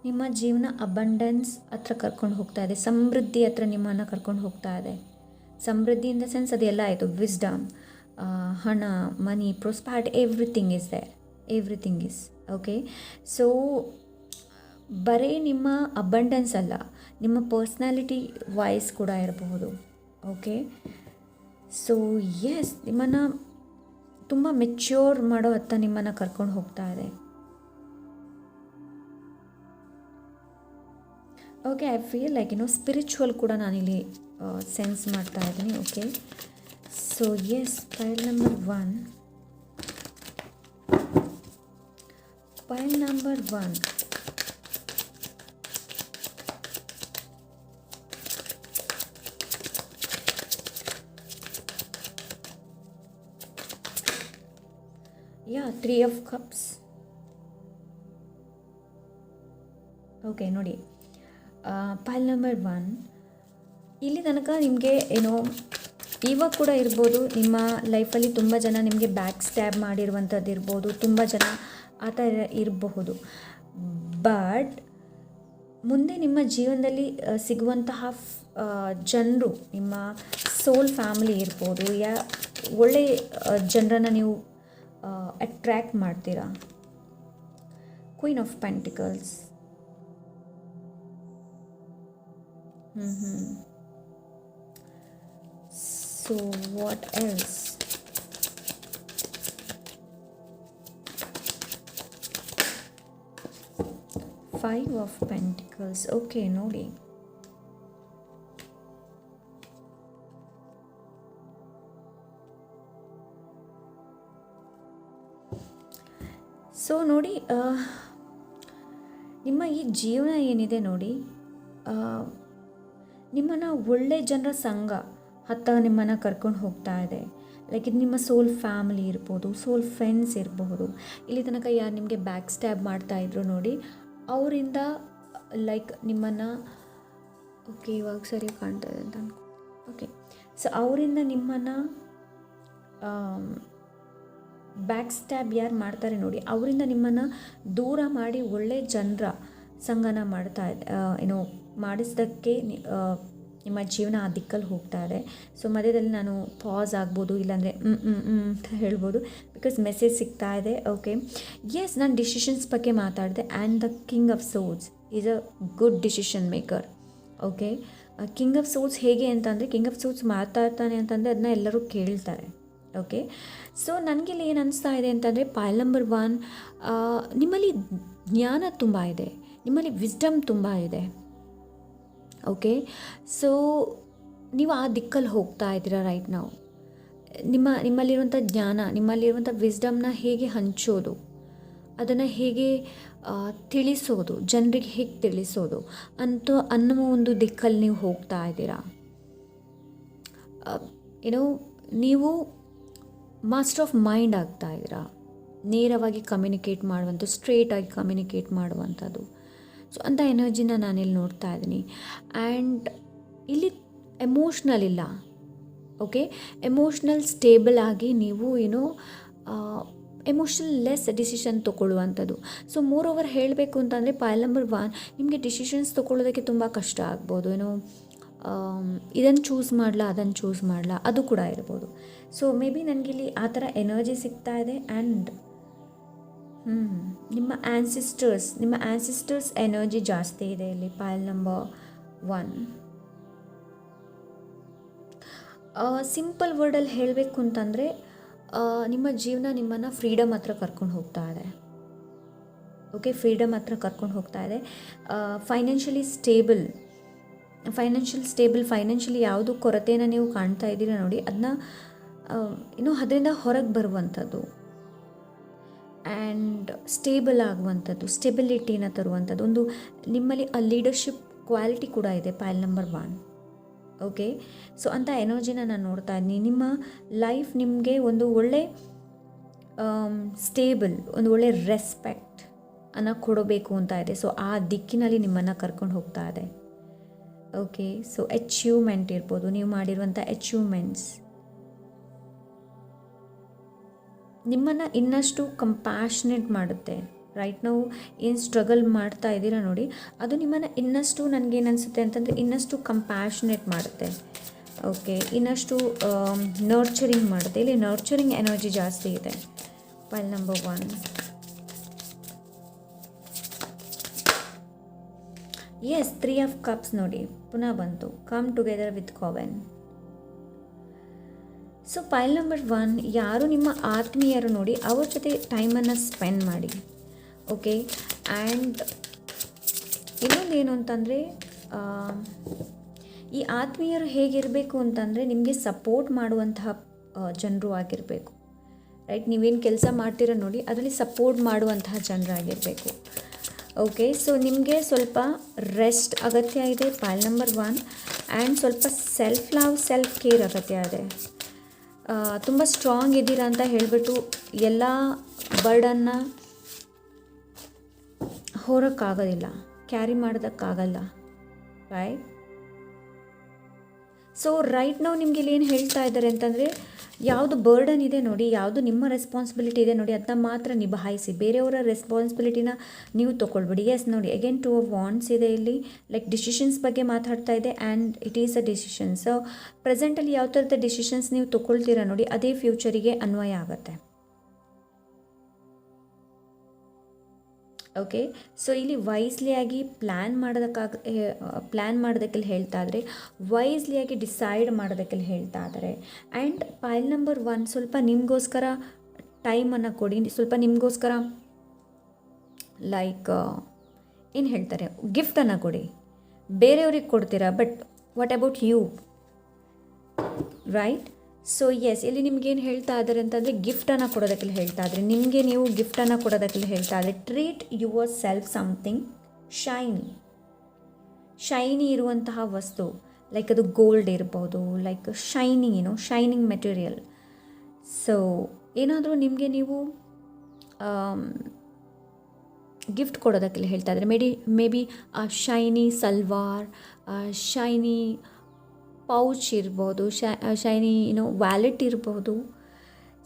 ನಿಮ್ಮ ಜೀವನ ಅಬಂಡೆನ್ಸ್ ಹತ್ರ ಕರ್ಕೊಂಡು ಹೋಗ್ತಾ ಇದೆ, ಸಮೃದ್ಧಿ ಹತ್ರ ನಿಮ್ಮನ್ನು ಕರ್ಕೊಂಡು ಹೋಗ್ತಾ ಇದೆ. ಸಮೃದ್ಧಿ ಇನ್ ದ ಸೆನ್ಸ್ ಅದೆಲ್ಲ ಆಯಿತು, ವಿಸ್ಡಮ್, ಹಣ, money, prosperity, everything is there, everything is okay. So ಬರೀ ನಿಮ್ಮ ಅಬಂಡೆನ್ಸ್ ಅಲ್ಲ, ನಿಮ್ಮ ಪರ್ಸ್ನಾಲಿಟಿ ವಾಯ್ಸ್ ಕೂಡ ಇರಬಹುದು. ಓಕೆ, ಸೊ ಎಸ್, ನಿಮ್ಮನ್ನು ತುಂಬ ಮೆಚ್ಯೂರ್ ಮಾಡೋ ಹತ್ತ ನಿಮ್ಮನ್ನು ಕರ್ಕೊಂಡು ಹೋಗ್ತಾ ಇದೆ. Okay, I feel like spiritual ಕೂಡ ನಾನಿಲ್ಲಿ ಸೆನ್ಸ್ ಮಾಡ್ತಾ ಇದ್ದೀನಿ. Okay, so yes, pile number 1, pile number number 1. Yeah 3 of cups. Okay ನೋಡಿ, ಪೈಲ್ ನಂಬರ್ 1 ಇಲ್ಲಿ ತನಕ ನಿಮಗೆ ಏನೋ ಇವಾಗ ಕೂಡ ಇರ್ಬೋದು, ನಿಮ್ಮ ಲೈಫಲ್ಲಿ ತುಂಬ ಜನ ನಿಮಗೆ ಬ್ಯಾಕ್ ಸ್ಟ್ಯಾಬ್ ಮಾಡಿರುವಂಥದ್ದು ಇರ್ಬೋದು, ತುಂಬ ಜನ ಆ ಥರ ಇರಬಹುದು. ಬಟ್ ಮುಂದೆ ನಿಮ್ಮ ಜೀವನದಲ್ಲಿ ಸಿಗುವಂತಹ ಜನರು ನಿಮ್ಮ ಸೋಲ್ ಫ್ಯಾಮಿಲಿ ಇರ್ಬೋದು, ಒಳ್ಳೆ ಜನರನ್ನು ನೀವು ಅಟ್ರ್ಯಾಕ್ಟ್ ಮಾಡ್ತೀರಾ. Queen of pentacles. So what else? Five of Pentacles. Okay, ನೋಡಿ. ಸೊ ನೋಡಿ, ನಿಮ್ಮ ಈ ಜೀವನ ಏನಿದೆ ನೋಡಿ, ನಿಮ್ಮನ್ನು ಒಳ್ಳೆ ಜನರ ಸಂಘ ಹತ್ತ ನಿಮ್ಮನ್ನು ಕರ್ಕೊಂಡು ಹೋಗ್ತಾ ಇದೆ. ಲೈಕ್ ಇದು ನಿಮ್ಮ ಸೋಲ್ ಫ್ಯಾಮಿಲಿ ಇರ್ಬೋದು, ಸೋಲ್ ಫ್ರೆಂಡ್ಸ್ ಇರಬಹುದು. ಇಲ್ಲಿ ತನಕ ಯಾರು ನಿಮಗೆ ಬ್ಯಾಕ್ ಸ್ಟ್ಯಾಬ್ ಮಾಡ್ತಾಯಿದ್ರು ನೋಡಿ, ಅವರಿಂದ ಲೈಕ್ ನಿಮ್ಮನ್ನು, ಓಕೆ ಇವಾಗ ಸರಿ ಕಾಣ್ತಾ ಇದೆ ಅಂತ ಓಕೆ, ಸೊ ಅವರಿಂದ ನಿಮ್ಮನ್ನು ಬ್ಯಾಕ್ ಸ್ಟ್ಯಾಬ್ ಯಾರು ಮಾಡ್ತಾರೆ ನೋಡಿ, ಅವರಿಂದ ನಿಮ್ಮನ್ನು ದೂರ ಮಾಡಿ ಒಳ್ಳೆ ಜನರ ಸಂಗನ ಮಾಡ್ತಾ ಇದೆ, ಏನೋ ಮಾಡಿಸ್ದಕ್ಕೆ ನಿಮ್ಮ ಜೀವನ ಆ ದಿಕ್ಕಲ್ಲಿ ಹೋಗ್ತಾ ಇದೆ. ಸೊ ಮಧ್ಯದಲ್ಲಿ ನಾನು ಪಾಸ್ ಆಗ್ಬೋದು, ಇಲ್ಲಾಂದರೆ ಅಂತ ಹೇಳ್ಬೋದು, ಬಿಕಾಸ್ ಮೆಸೇಜ್ ಸಿಗ್ತಾ ಇದೆ. ಓಕೆ, ಎಸ್, ನಾನು ಡಿಸಿಷನ್ಸ್ ಬಗ್ಗೆ ಮಾತಾಡಿದೆ. And the king of swords is a good decision maker. Okay, king of swords ಹೇಗೆ ಅಂತಂದರೆ, ಕಿಂಗ್ ಆಫ್ ಸೋರ್ಡ್ಸ್ ಮಾತಾಡ್ತಾನೆ ಅಂತಂದರೆ ಅದನ್ನ ಎಲ್ಲರೂ ಕೇಳ್ತಾರೆ. ಓಕೆ, ಸೊ ನನಗಿಲ್ಲಿ ಏನು ಅನಿಸ್ತಾ ಇದೆ ಅಂತಂದರೆ, ಪೈಲ್ ನಂಬರ್ 1 ನಿಮ್ಮಲ್ಲಿ ಜ್ಞಾನ ತುಂಬ ಇದೆ, ನಿಮ್ಮಲ್ಲಿ ವಿಸ್ಡಮ್ ತುಂಬ ಇದೆ. ಓಕೆ, ಸೊ ನೀವು ಆ ದಿಕ್ಕಲ್ಲಿ ಹೋಗ್ತಾ ಇದ್ದೀರಾ ರೈಟ್ ನಾವು. ನಿಮ್ಮಲ್ಲಿರುವಂಥ ಜ್ಞಾನ, ನಿಮ್ಮಲ್ಲಿರುವಂಥ ವಿಸ್ಡಮ್ನ ಹೇಗೆ ಹಂಚೋದು, ಅದನ್ನು ಹೇಗೆ ತಿಳಿಸೋದು, ಜನರಿಗೆ ಹೇಗೆ ತಿಳಿಸೋದು ಅನ್ನೋ ಒಂದು ದಿಕ್ಕಲ್ಲಿ ನೀವು ಹೋಗ್ತಾ ಇದ್ದೀರಾ. ಏನೋ ನೀವು ಮಾಸ್ಟರ್ ಆಫ್ ಮೈಂಡ್ ಆಗ್ತಾ ಇದ್ದೀರಾ, ನೇರವಾಗಿ ಕಮ್ಯುನಿಕೇಟ್ ಮಾಡುವಂಥ, ಸ್ಟ್ರೇಟಾಗಿ ಕಮ್ಯುನಿಕೇಟ್ ಮಾಡುವಂಥದ್ದು. ಸೊ ಅಂಥ ಎನರ್ಜಿನ ನಾನಿಲ್ಲಿ ನೋಡ್ತಾ ಇದ್ದೀನಿ. ಆ್ಯಂಡ್ ಇಲ್ಲಿ ಎಮೋಷ್ನಲ್ ಇಲ್ಲ. ಓಕೆ, ಎಮೋಷ್ನಲ್ ಸ್ಟೇಬಲ್ ಆಗಿ ನೀವು ಏನೋ ಎಮೋಷ್ನಲ್ ಲೆಸ್ ಡಿಸಿಷನ್ ತೊಗೊಳ್ಳುವಂಥದ್ದು. ಸೊ ಮೋರ್ ಓವರ್ ಹೇಳಬೇಕು ಅಂತಂದರೆ, ಪೈಲ್ ನಂಬರ್ 1 ನಿಮಗೆ ಡಿಸಿಷನ್ಸ್ ತೊಗೊಳ್ಳೋದಕ್ಕೆ ತುಂಬ ಕಷ್ಟ ಆಗ್ಬೋದು. ಏನೋ ಇದನ್ನು ಚೂಸ್ ಮಾಡಲಾ, ಅದನ್ನು ಚೂಸ್ ಮಾಡಲಾ, ಅದು ಕೂಡ ಇರ್ಬೋದು. ಸೊ ಮೇ ಬಿ ನನಗಿಲ್ಲಿ ಆ ಥರ ಎನರ್ಜಿ ಸಿಗ್ತಾ ಇದೆ. ಆ್ಯಂಡ್ ನಿಮ್ಮ ಆ್ಯನ್ಸಿಸ್ಟರ್ಸ್ ಎನರ್ಜಿ ಜಾಸ್ತಿ ಇದೆ ಇಲ್ಲಿ ಪೈಲ್ ನಂಬರ್ 1. ಸಿಂಪಲ್ ವರ್ಡಲ್ಲಿ ಹೇಳಬೇಕು ಅಂತಂದರೆ, ನಿಮ್ಮ ಜೀವನ ನಿಮ್ಮನ್ನು ಫ್ರೀಡಮ್ ಹತ್ರ ಕರ್ಕೊಂಡು ಹೋಗ್ತಾ ಇದೆ. ಓಕೆ, ಫ್ರೀಡಮ್ ಹತ್ರ ಕರ್ಕೊಂಡು ಹೋಗ್ತಾ ಇದೆ. ಫೈನಾನ್ಷಿಯಲಿ ಫೈನಾನ್ಷಿಯಲಿ ಯಾವುದು ಕೊರತೆಯನ್ನು ನೀವು ಕಾಣ್ತಾ ಇದ್ದೀರಾ ನೋಡಿ, ಅದನ್ನ ಇನ್ನೂ ಅದರಿಂದ ಹೊರಗೆ ಬರುವಂಥದ್ದು ಆ್ಯಂಡ್ ಸ್ಟೇಬಲ್ ಆಗುವಂಥದ್ದು, ಸ್ಟೆಬಿಲಿಟಿನ ತರುವಂಥದ್ದು, ಒಂದು ನಿಮ್ಮಲ್ಲಿ ಆ ಲೀಡರ್ಶಿಪ್ ಕ್ವಾಲಿಟಿ ಕೂಡ ಇದೆ ಪೈಲ್ ನಂಬರ್ 1. ಓಕೆ, ಸೊ ಅಂಥ ಎನರ್ಜಿನ ನಾನು ನೋಡ್ತಾ ಇದ್ದೀನಿ. ನಿಮ್ಮ ಲೈಫ್ ನಿಮಗೆ ಒಂದು ಒಳ್ಳೆ ಸ್ಟೇಬಲ್, ಒಂದು ಒಳ್ಳೆ ರೆಸ್ಪೆಕ್ಟ್ ಅನ್ನು ಕೊಡಬೇಕು ಅಂತ ಇದೆ. ಸೊ ಆ ದಿಕ್ಕಿನಲ್ಲಿ ನಿಮ್ಮನ್ನು ಕರ್ಕೊಂಡು ಹೋಗ್ತಾ ಇದೆ. ಓಕೆ, ಸೊ ಅಚೀವ್ಮೆಂಟ್ ಇರ್ಬೋದು, ನೀವು ಮಾಡಿರುವಂಥ ಅಚೀವ್ಮೆಂಟ್ಸ್ ನಿಮ್ಮನ್ನು ಇನ್ನಷ್ಟು ಕಂಪ್ಯಾಷನೇಟ್ ಮಾಡುತ್ತೆ. ರೈಟ್ ನಾವು ಏನು ಸ್ಟ್ರಗಲ್ ಮಾಡ್ತಾ ಇದ್ದೀರಾ ನೋಡಿ, ಅದು ನಿಮ್ಮನ್ನು ಇನ್ನಷ್ಟು, ನನಗೇನು ಅನಿಸುತ್ತೆ ಅಂತಂದರೆ, ಇನ್ನಷ್ಟು ಕಂಪ್ಯಾಷನೇಟ್ ಮಾಡುತ್ತೆ. ಓಕೆ, ಇನ್ನಷ್ಟು ನರ್ಚರಿಂಗ್ ಮಾಡುತ್ತೆ. ಇಲ್ಲಿ ನರ್ಚರಿಂಗ್ ಎನರ್ಜಿ ಜಾಸ್ತಿ ಇದೆ pile number 1. Yes, 3 of cups ನೋಡಿ ಪುನಃ ಬಂತು. Come together with coven. So pile number 1, ಯಾರು ನಿಮ್ಮ ಆತ್ಮೀಯರು ನೋಡಿ, ಅವ್ರ ಜೊತೆ ಟೈಮನ್ನು ಸ್ಪೆಂಡ್ ಮಾಡಿ. ಓಕೆ, ಆ್ಯಂಡ್ ಇನ್ನೊಂದೇನು ಅಂತಂದರೆ, ಈ ಆತ್ಮೀಯರು ಹೇಗಿರಬೇಕು ಅಂತಂದರೆ, ನಿಮಗೆ ಸಪೋರ್ಟ್ ಮಾಡುವಂತಹ ಜನರು ಆಗಿರಬೇಕು. ರೈಟ್. ನೀವೇನು ಕೆಲಸ ಮಾಡ್ತೀರ ನೋಡಿ ಅದರಲ್ಲಿ ಸಪೋರ್ಟ್ ಮಾಡುವಂತಹ ಜನರಾಗಿರಬೇಕು. ಓಕೆ, ಸೊ ನಿಮಗೆ ಸ್ವಲ್ಪ ರೆಸ್ಟ್ ಅಗತ್ಯ ಇದೆ ಪೈಲ್ ನಂಬರ್ 1. ಆ್ಯಂಡ್ ಸ್ವಲ್ಪ ಸೆಲ್ಫ್ ಲವ್, ಸೆಲ್ಫ್ ಕೇರ್ ಅಗತ್ಯ ಇದೆ. ತುಂಬ ಸ್ಟ್ರಾಂಗ್ ಇದ್ದೀರಾ ಅಂತ ಹೇಳಿಬಿಟ್ಟು ಎಲ್ಲ ಬರ್ಡನ್ನು ಹೊರೋಕ್ಕಾಗೋದಿಲ್ಲ, ಕ್ಯಾರಿ ಮಾಡೋದಕ್ಕಾಗಲ್ಲ, ರೈಟ್. ಸೊ ರೈಟ್ ನಾವು ನಿಮ್ಗೆ ಇಲ್ಲಿ ಏನು ಹೇಳ್ತಾ ಇದ್ದಾರೆ ಅಂತಂದರೆ, ಯಾವುದು ಬರ್ಡನ್ ಇದೆ ನೋಡಿ, ಯಾವುದು ನಿಮ್ಮ ರೆಸ್ಪಾನ್ಸಿಬಿಲಿಟಿ ಇದೆ ನೋಡಿ, ಅದನ್ನ ಮಾತ್ರ ನಿಭಾಯಿಸಿ. ಬೇರೆಯವರ ರೆಸ್ಪಾನ್ಸಿಬಿಲಿಟಿನ ನೀವು ತೊಗೊಳ್ಬೇಡಿ. ಎಸ್ ನೋಡಿ, ಅಗೇನ್ 2 ಆಫ್ ವಾಂಡ್ಸ್ ಇದೆ ಇಲ್ಲಿ. ಲೈಕ್ ಡಿಸಿಷನ್ಸ್ ಬಗ್ಗೆ ಮಾತಾಡ್ತಾ ಇದೆ and it is a decision. So ಪ್ರೆಸೆಂಟಲ್ಲಿ ಯಾವ ಥರದ ಡಿಸಿಷನ್ಸ್ ನೀವು ತೊಗೊಳ್ತೀರಾ ನೋಡಿ, ಅದೇ ಫ್ಯೂಚರಿಗೆ ಅನ್ವಯ ಆಗುತ್ತೆ. ಓಕೆ, ಸೊ ಇಲ್ಲಿ ವೈಸ್ಲಿಯಾಗಿ ಪ್ಲ್ಯಾನ್ ಮಾಡೋದಕ್ಕೆ ಹೇಳ್ತಾ ಇದ್ದಾರೆ, ವೈಸ್ಲಿಯಾಗಿ ಡಿಸೈಡ್ ಮಾಡೋದಕ್ಕೆ ಹೇಳ್ತಾ ಇದ್ದಾರೆ. ಆ್ಯಂಡ್ ಪೈಲ್ ನಂಬರ್ 1 ಸ್ವಲ್ಪ ನಿಮಗೋಸ್ಕರ ಟೈಮನ್ನು ಕೊಡಿ, ಸ್ವಲ್ಪ ನಿಮಗೋಸ್ಕರ ಲೈಕ್ ಏನು ಹೇಳ್ತಾರೆ, ಗಿಫ್ಟನ್ನು ಕೊಡಿ. ಬೇರೆಯವ್ರಿಗೆ ಕೊಡ್ತೀರಾ, but what about you, right. So yes, ಇಲ್ಲಿ ನಿಮ್ಗೇನು ಹೇಳ್ತಾ ಇದ್ದಾರೆ ಅಂತಂದರೆ ಗಿಫ್ಟನ್ನು ಕೊಡೋದಕ್ಕೆ ಹೇಳ್ತಾ ಇದ್ದಾರೆ. ನಿಮಗೆ ನೀವು ಗಿಫ್ಟನ್ನು ಕೊಡೋದಕ್ಕೆ ಹೇಳ್ತಾ ಇದ್ದಾರೆ. Treat your self something shiny ಇರುವಂತಹ ವಸ್ತು, ಲೈಕ್ ಅದು ಗೋಲ್ಡ್ ಇರ್ಬೋದು, ಲೈಕ್ ಶೈನಿಂಗ್ ಮೆಟೀರಿಯಲ್. ಸೊ ಏನಾದರೂ ನಿಮಗೆ ನೀವು ಗಿಫ್ಟ್ ಕೊಡೋದಕ್ಕೆ ಹೇಳ್ತಾ ಇದ್ದಾರೆ. May be shiny salwar, shiny pouch ಇರ್ಬೋದು, ಶೈನಿ ವ್ಯಾಲೆಟ್ ಇರ್ಬೋದು.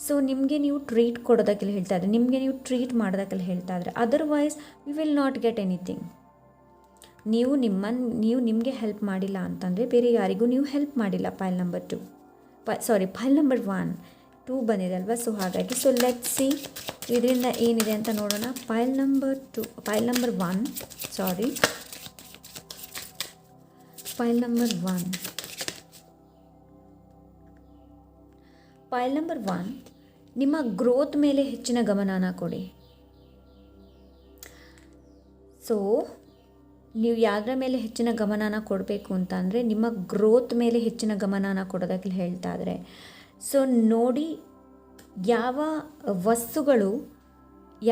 ಸೊ ನಿಮಗೆ ನೀವು ಟ್ರೀಟ್ ಕೊಡೋದಕ್ಕೆ ಹೇಳ್ತಾ ಇದ್ದಾರೆ, ನಿಮಗೆ ನೀವು ಟ್ರೀಟ್ ಮಾಡೋದಕ್ಕೆ ಹೇಳ್ತಾ ಇದ್ದಾರೆ. Otherwise we will not get anything. ನೀವು ನಿಮಗೆ ಹೆಲ್ಪ್ ಮಾಡಿಲ್ಲ ಅಂತಂದರೆ ಬೇರೆ ಯಾರಿಗೂ ನೀವು ಹೆಲ್ಪ್ ಮಾಡಿಲ್ಲ. ಪೈಲ್ ನಂಬರ್ 1 2 ಬಂದಿದೆ ಅಲ್ವಾ. ಸೊ ಹಾಗಾಗಿ ಸೊ ಲೆಟ್ ಸಿ ಇದರಿಂದ ಏನಿದೆ ಅಂತ ನೋಡೋಣ. ಪೈಲ್ ನಂಬರ್ 1 ನಿಮ್ಮ ಗ್ರೋತ್ ಮೇಲೆ ಹೆಚ್ಚಿನ ಗಮನನ ಕೊಡಿ. ಸೊ ನೀವು ಯಾವುದರ ಮೇಲೆ ಹೆಚ್ಚಿನ ಗಮನನ ಕೊಡಬೇಕು ಅಂತಂದರೆ ನಿಮ್ಮ ಗ್ರೋತ್ ಮೇಲೆ ಹೆಚ್ಚಿನ ಗಮನನ ಕೊಡೋದಕ್ಕೆ ಹೇಳ್ತಾ ಇದ್ದಾರೆ. ಸೊ ನೋಡಿ, ಯಾವ ವಸ್ತುಗಳು,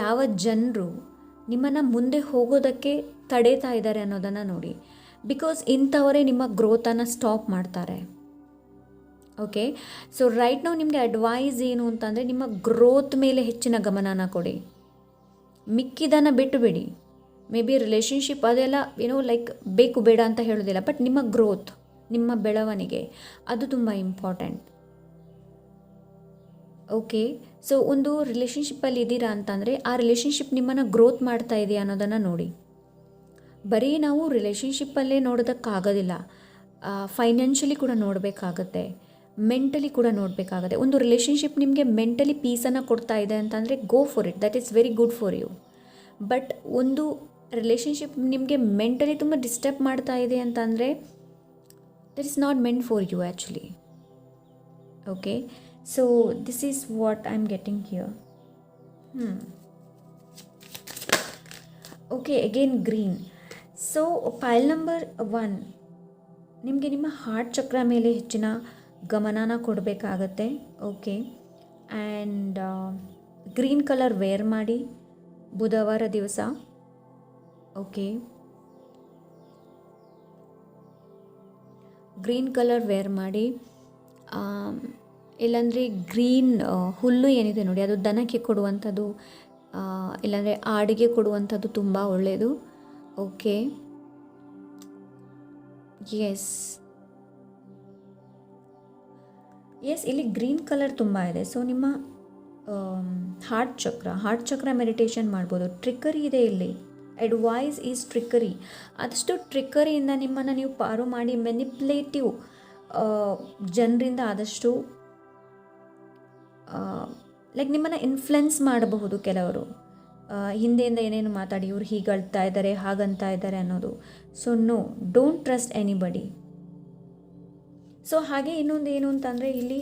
ಯಾವ ಜನರು ನಿಮ್ಮನ್ನು ಮುಂದೆ ಹೋಗೋದಕ್ಕೆ ತಡೀತಾ ಇದ್ದಾರೆ ಅನ್ನೋದನ್ನು ನೋಡಿ. ಬಿಕಾಸ್ ಇಂಥವರೇ ನಿಮ್ಮ ಗ್ರೋತನ್ನು ಸ್ಟಾಪ್ ಮಾಡ್ತಾರೆ. ಓಕೆ, ಸೊ ರೈಟ್ ನಾವು ನಿಮಗೆ ಅಡ್ವೈಸ್ ಏನು ಅಂತಂದರೆ ನಿಮ್ಮ ಗ್ರೋತ್ ಮೇಲೆ ಹೆಚ್ಚಿನ ಗಮನನ ಕೊಡಿ, ಮಿಕ್ಕಿದನ್ನು ಬಿಟ್ಟು ಬಿಡಿ. ಮೇ ಬಿ ರಿಲೇಷನ್ಶಿಪ್ ಅದೆಲ್ಲ ಲೈಕ್ ಬೇಕು ಬೇಡ ಅಂತ ಹೇಳೋದಿಲ್ಲ, ಬಟ್ ನಿಮ್ಮ ಗ್ರೋತ್, ನಿಮ್ಮ ಬೆಳವಣಿಗೆ ಅದು ತುಂಬ ಇಂಪಾರ್ಟೆಂಟ್. ಓಕೆ, ಸೊ ಒಂದು ರಿಲೇಷನ್ಶಿಪ್ಪಲ್ಲಿ ಇದ್ದೀರಾ ಅಂತಂದರೆ ಆ ರಿಲೇಷನ್ಶಿಪ್ ನಿಮ್ಮನ್ನು ಗ್ರೋತ್ ಮಾಡ್ತಾ ಇದೆಯಾ ಅನ್ನೋದನ್ನು ನೋಡಿ. ಬರೀ ನಾವು ರಿಲೇಷನ್ಶಿಪ್ಪಲ್ಲೇ ನೋಡೋದಕ್ಕಾಗೋದಿಲ್ಲ, ಫೈನಾನ್ಷಿಯಲಿ ಕೂಡ ನೋಡಬೇಕಾಗತ್ತೆ, ಮೆಂಟಲಿ ಕೂಡ ನೋಡಬೇಕಾಗುತ್ತೆ. ಒಂದು ರಿಲೇಷನ್ಶಿಪ್ ನಿಮಗೆ ಮೆಂಟಲಿ ಪೀಸನ್ನು ಕೊಡ್ತಾ ಇದೆ ಅಂತಂದರೆ go for it, that is very good for you. But ಒಂದು ರಿಲೇಷನ್ಶಿಪ್ ನಿಮಗೆ ಮೆಂಟಲಿ ತುಂಬ ಡಿಸ್ಟರ್ಬ್ ಮಾಡ್ತಾ ಇದೆ ಅಂತಂದರೆ that is not meant for you actually. Okay, so this is what I am getting here. Okay, again green. So pile number 1 ನಿಮಗೆ ನಿಮ್ಮ heart chakra ಮೇಲೆ ಹೆಚ್ಚಿನ ಗಮನನ ಕೊಡಬೇಕಾಗತ್ತೆ. Okay, and green colour wear ಮಾಡಿ ಬುಧವಾರ ದಿವಸ. ಓಕೆ, ಗ್ರೀನ್ ಕಲರ್ ವೇರ್ ಮಾಡಿ. ಇಲ್ಲಾಂದರೆ ಗ್ರೀನ್ ಹುಲ್ಲು ಏನಿದೆ ನೋಡಿ, ಅದು ದನಕ್ಕೆ ಕೊಡುವಂಥದ್ದು, ಇಲ್ಲಾಂದರೆ ಆಡಿಗೆ ಕೊಡುವಂಥದ್ದು ತುಂಬ ಒಳ್ಳೆಯದು. ಓಕೆ, ಎಸ್ ಇಲ್ಲಿ ಗ್ರೀನ್ ಕಲರ್ ತುಂಬ ಇದೆ. ಸೊ ನಿಮ್ಮ ಹಾರ್ಟ್ ಚಕ್ರ ಮೆಡಿಟೇಷನ್ ಮಾಡ್ಬೋದು. ಟ್ರಿಕ್ಕರಿ ಇದೆ ಇಲ್ಲಿ, ಅಡ್ವೈಸ್ ಈಸ್ ಟ್ರಿಕ್ಕರಿ. ಆದಷ್ಟು ಟ್ರಿಕ್ಕರಿಯಿಂದ ನಿಮ್ಮನ್ನು ನೀವು ಪಾರು ಮಾಡಿ ಮೆನಿಪ್ಯುಲೇಟಿವ್ ಜನರಿಂದ ಆದಷ್ಟು ಲೈಕ್ ನಿಮ್ಮನ್ನು ಇನ್ಫ್ಲುಯೆನ್ಸ್ ಮಾಡಬಹುದು ಕೆಲವರು. ಹಿಂದೆಯಿಂದ ಏನೇನು ಮಾತಾಡಿ ಇವ್ರು ಹೀಗಳ್ತಾ ಇದ್ದಾರೆ, ಹಾಗಂತ ಇದ್ದಾರೆ ಅನ್ನೋದು. So no, don't trust anybody. So ಹಾಗೆ ಇನ್ನೊಂದು ಏನು ಅಂತಂದರೆ ಇಲ್ಲಿ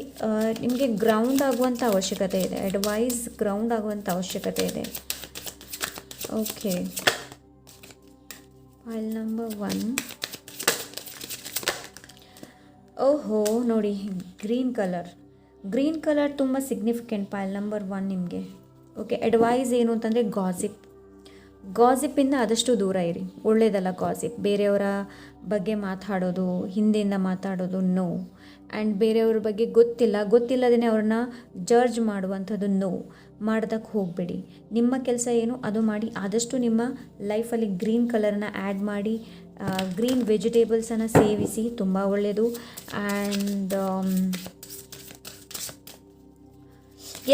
ನಿಮಗೆ ಗ್ರೌಂಡ್ ಆಗುವಂಥ ಅವಶ್ಯಕತೆ ಇದೆ, ಅಡ್ವೈಸ್ ಗ್ರೌಂಡ್ ಆಗುವಂಥ ಅವಶ್ಯಕತೆ ಇದೆ. Okay, file number 1. ಓಹೋ ನೋಡಿ, ಗ್ರೀನ್ ಕಲರ್ ಗ್ರೀನ್ ಕಲರ್ ತುಂಬ ಸಿಗ್ನಿಫಿಕೆಂಟ್ ಪೈಲ್ ನಂಬರ್ 1 ನಿಮಗೆ. ಓಕೆ, ಅಡ್ವೈಸ್ ಏನು ಅಂತಂದರೆ ಗಾಸಿಪ್ಪಿಂದ ಆದಷ್ಟು ದೂರ ಇರಿ, ಒಳ್ಳೆಯದಲ್ಲ ಗಾಸಿಪ್. ಬೇರೆಯವರ ಬಗ್ಗೆ ಮಾತಾಡೋದು, ಹಿಂದೆಯಿಂದ ಮಾತಾಡೋದು ನೋ. ಆ್ಯಂಡ್ ಬೇರೆಯವ್ರ ಬಗ್ಗೆ ಗೊತ್ತಿಲ್ಲದೇ ಅವ್ರನ್ನ ಜಡ್ಜ್ ಮಾಡುವಂಥದ್ದು ನೋ, ಮಾಡೋದಕ್ಕೆ ಹೋಗಬೇಡಿ. ನಿಮ್ಮ ಕೆಲಸ ಏನು ಅದು ಮಾಡಿ. ಆದಷ್ಟು ನಿಮ್ಮ ಲೈಫಲ್ಲಿ ಗ್ರೀನ್ ಕಲರ್ನ ಆ್ಯಡ್ ಮಾಡಿ, ಗ್ರೀನ್ ವೆಜಿಟೇಬಲ್ಸನ್ನು ಸೇವಿಸಿ, ತುಂಬ ಒಳ್ಳೆಯದು. ಆ್ಯಂಡ್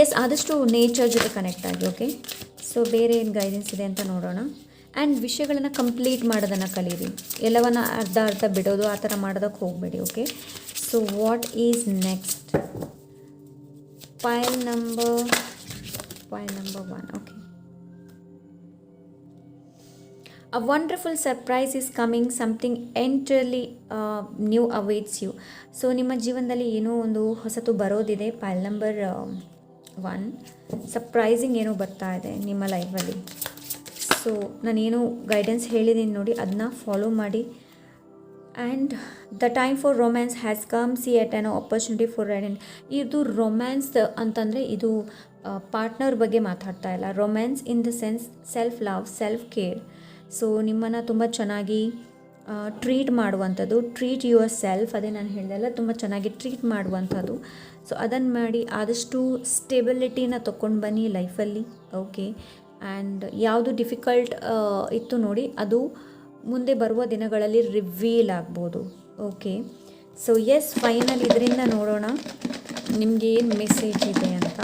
ಎಸ್, ಆದಷ್ಟು ನೇಚರ್ ಜೊತೆ ಕನೆಕ್ಟ್ ಆಗಿ. ಓಕೆ, ಸೊ ಬೇರೆ ಏನು ಗೈಡೆನ್ಸ್ ಇದೆ ಅಂತ ನೋಡೋಣ. ಆ್ಯಂಡ್ ವಿಷಯಗಳನ್ನು ಕಂಪ್ಲೀಟ್ ಮಾಡೋದನ್ನು ಕಲೀರಿ, ಎಲ್ಲವನ್ನು ಅರ್ಧ ಬಿಡೋದು ಆ ಥರ ಮಾಡೋದಕ್ಕೆ ಹೋಗಬೇಡಿ. Okay, so what is next? ಪೈಲ್ number 1. Okay, a wonderful surprise is coming, something entirely new awaits you. So ನಿಮ್ಮ ಜೀವನದಲ್ಲಿ ಏನೋ ಒಂದು ಹೊಸತು ಬರೋದಿದೆ. ಪೈಲ್ ನಂಬರ್ 1, ಸರ್ಪ್ರೈಸಿಂಗ್ ಏನೋ ಬರ್ತಾ ಇದೆ ನಿಮ್ಮ ಲೈಫಲ್ಲಿ. ಸೊ ನಾನೇನು ಗೈಡೆನ್ಸ್ ಹೇಳಿದ್ದೀನಿ ನೋಡಿ, ಅದನ್ನ ಫಾಲೋ ಮಾಡಿ. And the time for romance has come, see at an opportunity for ride. And ಇದು ರೊಮ್ಯಾನ್ಸ್ ಅಂತಂದರೆ ಇದು ಪಾರ್ಟ್ನರ್ ಬಗ್ಗೆ ಮಾತಾಡ್ತಾ ಇಲ್ಲ. Romance in the sense self love, self care. So ನಿಮ್ಮನ್ನು ತುಂಬ ಚೆನ್ನಾಗಿ ಟ್ರೀಟ್ ಮಾಡುವಂಥದ್ದು, ಟ್ರೀಟ್ ಯುವರ್ ಸೆಲ್ಫ್, ಅದೇ ನಾನು ಹೇಳಿದೆಲ್ಲ, ತುಂಬ ಚೆನ್ನಾಗಿ ಟ್ರೀಟ್ ಮಾಡುವಂಥದ್ದು. ಸೊ ಅದನ್ನು ಮಾಡಿ ಆದಷ್ಟು ಸ್ಟೆಬಿಲಿಟಿನ ತೊಗೊಂಡು ಬನ್ನಿ ಲೈಫಲ್ಲಿ. ಓಕೆ, ಆ್ಯಂಡ್ ಯಾವುದು ಡಿಫಿಕಲ್ಟ್ ಇತ್ತು ನೋಡಿ, ಅದು ಮುಂದೆ ಬರುವ ದಿನಗಳಲ್ಲಿ ರಿವೀಲ್ ಆಗ್ಬೋದು. ಓಕೆ, ಸೊ ಎಸ್, ಫೈನಲ್ ಇದರಿಂದ ನೋಡೋಣ ನಿಮಗೆ ಏನು ಮೆಸೇಜ್ ಇದೆ ಅಂತ.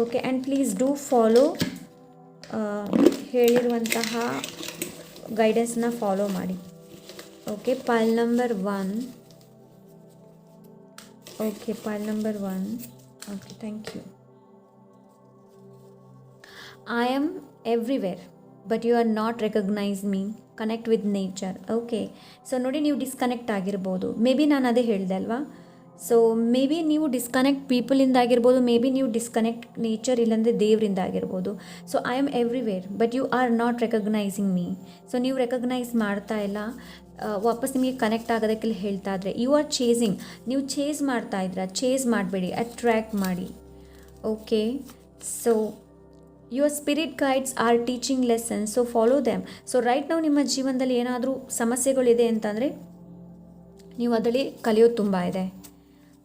Okay, and please do follow, ಹೇಳಿರುವಂತಹ ಗೈಡೆನ್ಸ್ನ ಫಾಲೋ ಮಾಡಿ. Okay, pile number 1. Okay, pile number 1. Okay, thank you. I am everywhere but you are not recognise me, connect with nature. Okay, so ನೋಡಿ, ನೀವು ಡಿಸ್ಕನೆಕ್ಟ್ ಆಗಿರ್ಬೋದು. May be ನಾನು ಅದೇ ಹೇಳಿದೆ ಅಲ್ವಾ. ಸೊ ಮೇ ಬಿ ನೀವು ಡಿಸ್ಕನೆಕ್ಟ್ ಪೀಪಲಿಂದ ಆಗಿರ್ಬೋದು, ಮೇ ಬಿ ನೀವು ಡಿಸ್ಕನೆಕ್ಟ್ ನೇಚರ್ ಇಲ್ಲಾಂದರೆ ದೇವರಿಂದ ಆಗಿರ್ಬೋದು. So I am everywhere but you are not recognising me. So ನೀವು ರೆಕಗ್ನೈಸ್ ಮಾಡ್ತಾ ಇಲ್ಲ, ವಾಪಸ್ ನಿಮಗೆ ಕನೆಕ್ಟ್ ಆಗೋದಕ್ಕೆ ಹೇಳ್ತಾ ಇದ್ರೆ ಯು ಆರ್ ಚೇಸಿಂಗ್, ನೀವು ಚೇಸ್ ಮಾಡ್ತಾ ಇದ್ದೀರಾ. ಚೇಸ್ ಮಾಡಬೇಡಿ, ಅಟ್ರ್ಯಾಕ್ಟ್ ಮಾಡಿ. Okay, so your spirit guides are teaching lessons, so follow them. So right ನಾವು ನಿಮ್ಮ ಜೀವನದಲ್ಲಿ ಏನಾದರೂ ಸಮಸ್ಯೆಗಳಿದೆ ಅಂತಂದರೆ ನೀವು ಅದರಲ್ಲಿ ಕಲಿಯೋದು ತುಂಬ ಇದೆ.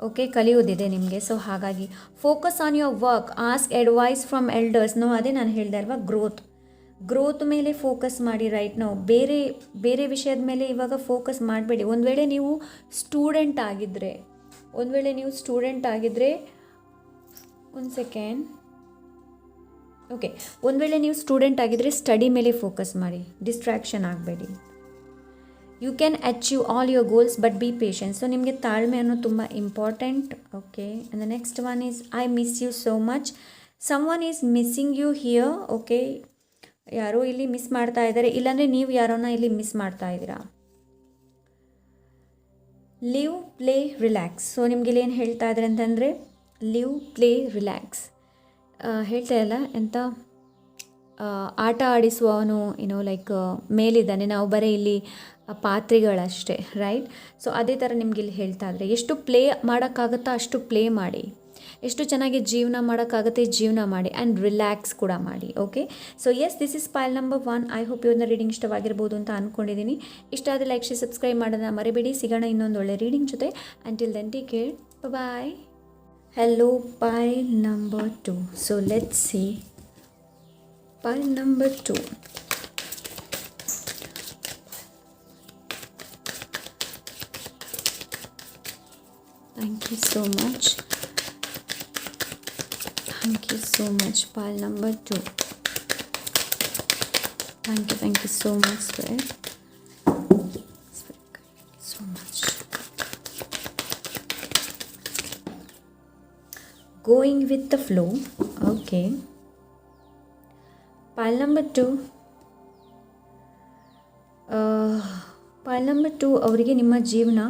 ಓಕೆ, ಕಲಿಯೋದಿದೆ ನಿಮಗೆ. ಸೊ ಹಾಗಾಗಿ focus on your work, ask advice from elders. ಅದೇ ನಾನು ಹೇಳಿದೆ ಅಲ್ವಾ, ಗ್ರೋತ್ ಮೇಲೆ ಫೋಕಸ್ ಮಾಡಿ ರೈಟ್ ನಾವು. ಬೇರೆ ವಿಷಯದ ಮೇಲೆ ಇವಾಗ ಫೋಕಸ್ ಮಾಡಬೇಡಿ. ಒಂದು ವೇಳೆ ನೀವು ಸ್ಟೂಡೆಂಟ್ ಆಗಿದ್ದರೆ ಒಂದು ಸೆಕೆಂಡ್. ಓಕೆ, ಒಂದು ವೇಳೆ ನೀವು ಸ್ಟೂಡೆಂಟ್ ಆಗಿದ್ದರೆ ಸ್ಟಡಿ ಮೇಲೆ ಫೋಕಸ್ ಮಾಡಿ, ಡಿಸ್ಟ್ರಾಕ್ಷನ್ ಆಗಬೇಡಿ. You can achieve all your goals but be patient. So ನಿಮಗೆ ತಾಳ್ಮೆ ಅನ್ನೋದು ತುಂಬ important. Okay, and the next one is I miss you so much, someone is missing you here. Okay, ಯಾರೋ ಇಲ್ಲಿ miss ಮಾಡ್ತಾ ಇದ್ದಾರೆ, ಇಲ್ಲಾಂದರೆ ನೀವು ಯಾರೋನ್ನ ಇಲ್ಲಿ ಮಿಸ್ ಮಾಡ್ತಾ ಇದ್ದೀರಾ. Live, play, relax. ಸೊ ನಿಮ್ಗೆ ಇಲ್ಲಿ ಏನು ಹೇಳ್ತಾ ಇದ್ದಾರೆ ಅಂತಂದರೆ ಲಿವ್, ಪ್ಲೇ, ರಿಲ್ಯಾಕ್ಸ್. ಹೇಳ್ತಾ ಇಲ್ಲ ಎಂತ ಆಟ ಆಡಿಸುವವನು ಲೈಕ್ ಮೇಲಿದ್ದಾನೆ, ನಾವು ಬರೀ ಇಲ್ಲಿ ಪಾತ್ರೆಗಳಷ್ಟೇ, ರೈಟ್. ಸೊ ಅದೇ ಥರ ನಿಮ್ಗೆ ಇಲ್ಲಿ ಹೇಳ್ತಾ ಇದ್ರೆ ಎಷ್ಟು ಪ್ಲೇ ಮಾಡೋಕ್ಕಾಗುತ್ತಾ ಅಷ್ಟು ಪ್ಲೇ ಮಾಡಿ, ಎಷ್ಟು ಚೆನ್ನಾಗಿ ಜೀವನ ಮಾಡೋಕ್ಕಾಗುತ್ತೆ ಜೀವನ ಮಾಡಿ, ಆ್ಯಂಡ್ ರಿಲ್ಯಾಕ್ಸ್ ಕೂಡ ಮಾಡಿ. Okay, so yes, this is pile number 1. I hope ಇವನ್ನ ರೀಡಿಂಗ್ ಇಷ್ಟವಾಗಿರ್ಬೋದು ಅಂತ ಅಂದ್ಕೊಂಡಿದ್ದೀನಿ. ಇಷ್ಟ ಆದರೆ ಲೈಕ್, ಶೇರ್, ಸಬ್ಸ್ಕ್ರೈಬ್ ಮಾಡೋದನ್ನ ಮರಿಬೇಡಿ. ಸಿಗೋಣ ಇನ್ನೊಂದು ಒಳ್ಳೆ ರೀಡಿಂಗ್ ಜೊತೆ. Until then take care, bye. Hello, pile number 2. So let's see pile number 2. Thank you so much. Thank you so much, pile number 2. Thank you so much, Spirit. So much. Going with the flow. Okay, pile number 2. ಪೈಲ್ number 2 ಅವರಿಗೆ ನಿಮ್ಮ ಜೀವನ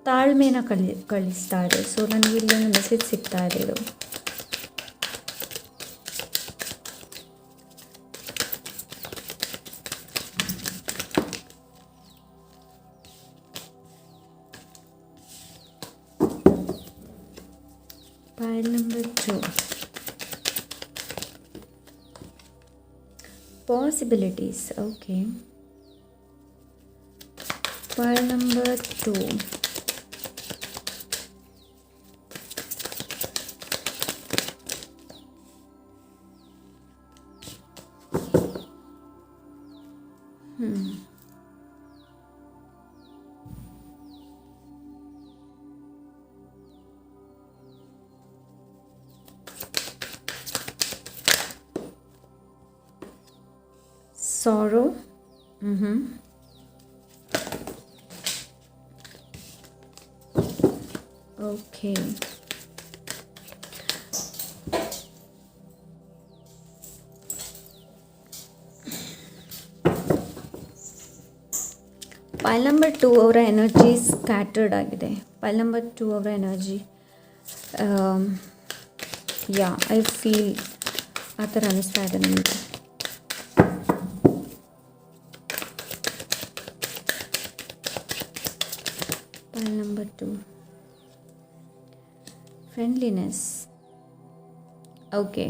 ತಾಳ್ಮೆನ ಕಳಿಸ್ತಾ ಇದೆ. So ನನಗೆ ಇಲ್ಲಿ ಒಂದು message ಸಿಗ್ತಾ ಇದೆ. ಇದು 2. Possibilities. Okay. Pile number 2. Sorrow. Okay. Pile number 2 ಅವರ ಎನರ್ಜಿ ಸ್ಕ್ಯಾಟರ್ಡ್ ಆಗಿದೆ. Pile number 2 ಅವರ ಎನರ್ಜಿ ಐ ಫೀಲ್ ಆ ಥರ ಅನ್ನಿಸ್ತಾ ಇದೆ ನನಗೆ. Pile number 2. Friendliness. Okay.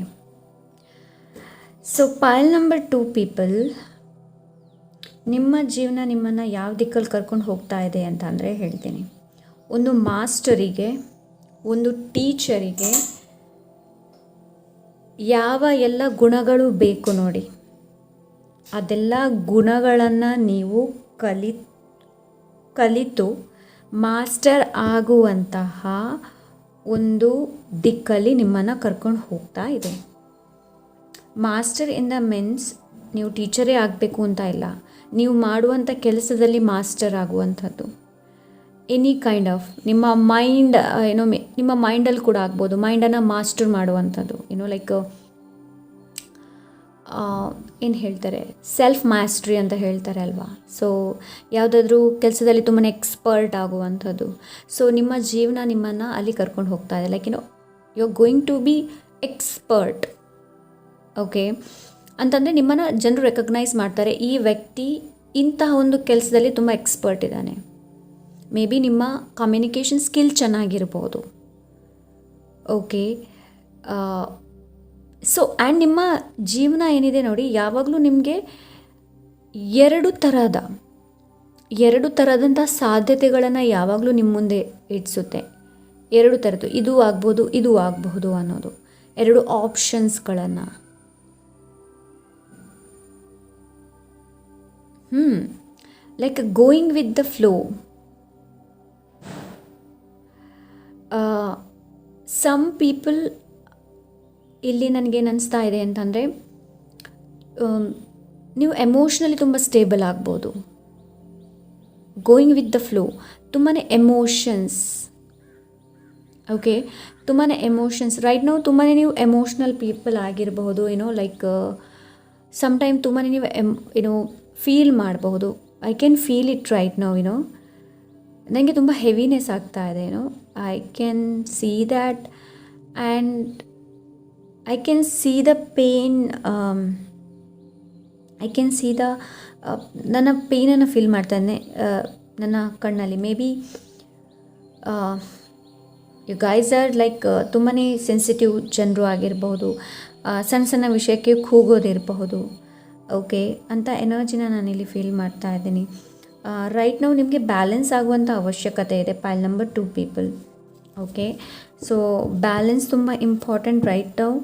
So pile number 2 people, ನಿಮ್ಮ ಜೀವನ ನಿಮ್ಮನ್ನು ಯಾವ ದಿಕ್ಕಲ್ಲಿ ಕರ್ಕೊಂಡು ಹೋಗ್ತಾ ಇದೆ ಅಂತ ಅಂದರೆ ಹೇಳ್ತೀನಿ. ಒಂದು ಮಾಸ್ಟರಿಗೆ, ಒಂದು ಟೀಚರಿಗೆ ಯಾವ ಎಲ್ಲ ಗುಣಗಳು ಬೇಕು ನೋಡಿ, ಅದೆಲ್ಲ ಗುಣಗಳನ್ನು ನೀವು ಕಲಿತು ಮಾಸ್ಟರ್ ಆಗುವಂತಹ ಒಂದು ದಿಕ್ಕಲ್ಲಿ ನಿಮ್ಮನ್ನು ಕರ್ಕೊಂಡು ಹೋಗ್ತಾ ಇದೆ. ಮಾಸ್ಟರ್ ಇನ್ ದ ಮೀನ್ಸ್ ನೀವು ಟೀಚರೇ ಆಗಬೇಕು ಅಂತ ಇಲ್ಲ, ನೀವು ಮಾಡುವಂಥ ಕೆಲಸದಲ್ಲಿ ಮಾಸ್ಟರ್ ಆಗುವಂಥದ್ದು. ಎನಿ ಕೈಂಡ್ ಆಫ್ ನಿಮ್ಮ ಮೈಂಡ್ ನಿಮ್ಮ ಮೈಂಡಲ್ಲಿ ಕೂಡ ಆಗ್ಬೋದು, ಮೈಂಡನ್ನು ಮಾಸ್ಟರ್ ಮಾಡುವಂಥದ್ದು. ಲೈಕ್ ಏನು ಹೇಳ್ತಾರೆ, ಸೆಲ್ಫ್ ಮಾಸ್ಟ್ರಿ ಅಂತ ಹೇಳ್ತಾರೆ ಅಲ್ವಾ. ಸೊ ಯಾವುದಾದ್ರೂ ಕೆಲಸದಲ್ಲಿ ತುಂಬಾ ಎಕ್ಸ್ಪರ್ಟ್ ಆಗುವಂಥದ್ದು. ಸೊ ನಿಮ್ಮ ಜೀವನ ನಿಮ್ಮನ್ನು ಅಲ್ಲಿ ಕರ್ಕೊಂಡು ಹೋಗ್ತಾ ಇದೆ. Like you are going to be expert. Okay ಅಂತಂದರೆ ನಿಮ್ಮನ್ನು ಜನರು ರೆಕಗ್ನೈಸ್ ಮಾಡ್ತಾರೆ, ಈ ವ್ಯಕ್ತಿ ಇಂತಹ ಒಂದು ಕೆಲಸದಲ್ಲಿ ತುಂಬ ಎಕ್ಸ್ಪರ್ಟ್ ಇದ್ದಾನೆ. ಮೇ ಬಿ ನಿಮ್ಮ ಕಮ್ಯುನಿಕೇಷನ್ ಸ್ಕಿಲ್ ಚೆನ್ನಾಗಿರ್ಬೋದು. ಓಕೆ ಸೊ ಆ್ಯಂಡ್ ನಿಮ್ಮ ಜೀವನ ಏನಿದೆ ನೋಡಿ, ಯಾವಾಗಲೂ ನಿಮಗೆ ಎರಡು ಥರದಂಥ ಸಾಧ್ಯತೆಗಳನ್ನು ಯಾವಾಗಲೂ ನಿಮ್ಮ ಮುಂದೆ ಇಡಿಸುತ್ತೆ. ಎರಡು ಥರದ್ದು, ಇದು ಆಗ್ಬೋದು ಇದು ಆಗಬಹುದು ಅನ್ನೋದು, ಎರಡು ಆಪ್ಷನ್ಸ್ಗಳನ್ನು. Like going with the flow. Some people ಇಲ್ಲಿ ನನಗೇನು ಅನಿಸ್ತಾ ಇದೆ ಅಂತಂದರೆ, ನೀವು ಎಮೋಷ್ನಲಿ ತುಂಬ ಸ್ಟೇಬಲ್ ಆಗ್ಬೋದು. ಗೋಯಿಂಗ್ ವಿತ್ ದ ಫ್ಲೋ, ತುಂಬಾ ಎಮೋಷನ್ಸ್. ಓಕೆ, ತುಂಬಾ ಎಮೋಷನ್ಸ್ ರೈಟ್ ನಾವು ತುಂಬಾ ನೀವು ಎಮೋಷ್ನಲ್ ಪೀಪಲ್ ಆಗಿರಬಹುದು. ಲೈಕ್ ಸಮ್ಟೈಮ್ ತುಂಬಾ ನೀವು ಫೀಲ್ ಮಾಡಬಹುದು. I can feel it right now. ನನಗೆ ತುಂಬ ಹೆವಿನೆಸ್ ಆಗ್ತಾ ಇದೆ. I can see that and I can see the pain. I can see the ನನ್ನ ಪೇನನ್ನು ಫೀಲ್ ಮಾಡ್ತಾ ಇದ್ದೇನೆ ನನ್ನ ಕಣ್ಣಲ್ಲಿ. Maybe you guys are like ತುಂಬಾ ಸೆನ್ಸಿಟಿವ್ ಜನರು ಆಗಿರಬಹುದು, ಸಣ್ಣ ಸಣ್ಣ ವಿಷಯಕ್ಕೆ ಕೂಗೋದಿರಬಹುದು. ಓಕೆ ಅಂತ ಎನರ್ಜಿನ ನಾನಿಲ್ಲಿ ಫೀಲ್ ಮಾಡ್ತಾ ಇದ್ದೀನಿ. ರೈಟ್ ನಾವು ನಿಮಗೆ ಬ್ಯಾಲೆನ್ಸ್ ಆಗುವಂಥ ಅವಶ್ಯಕತೆ ಇದೆ. Pile number 2 people. Okay so balance ತುಂಬ ಇಂಪಾರ್ಟೆಂಟ್ ರೈಟ್ ನಾವು.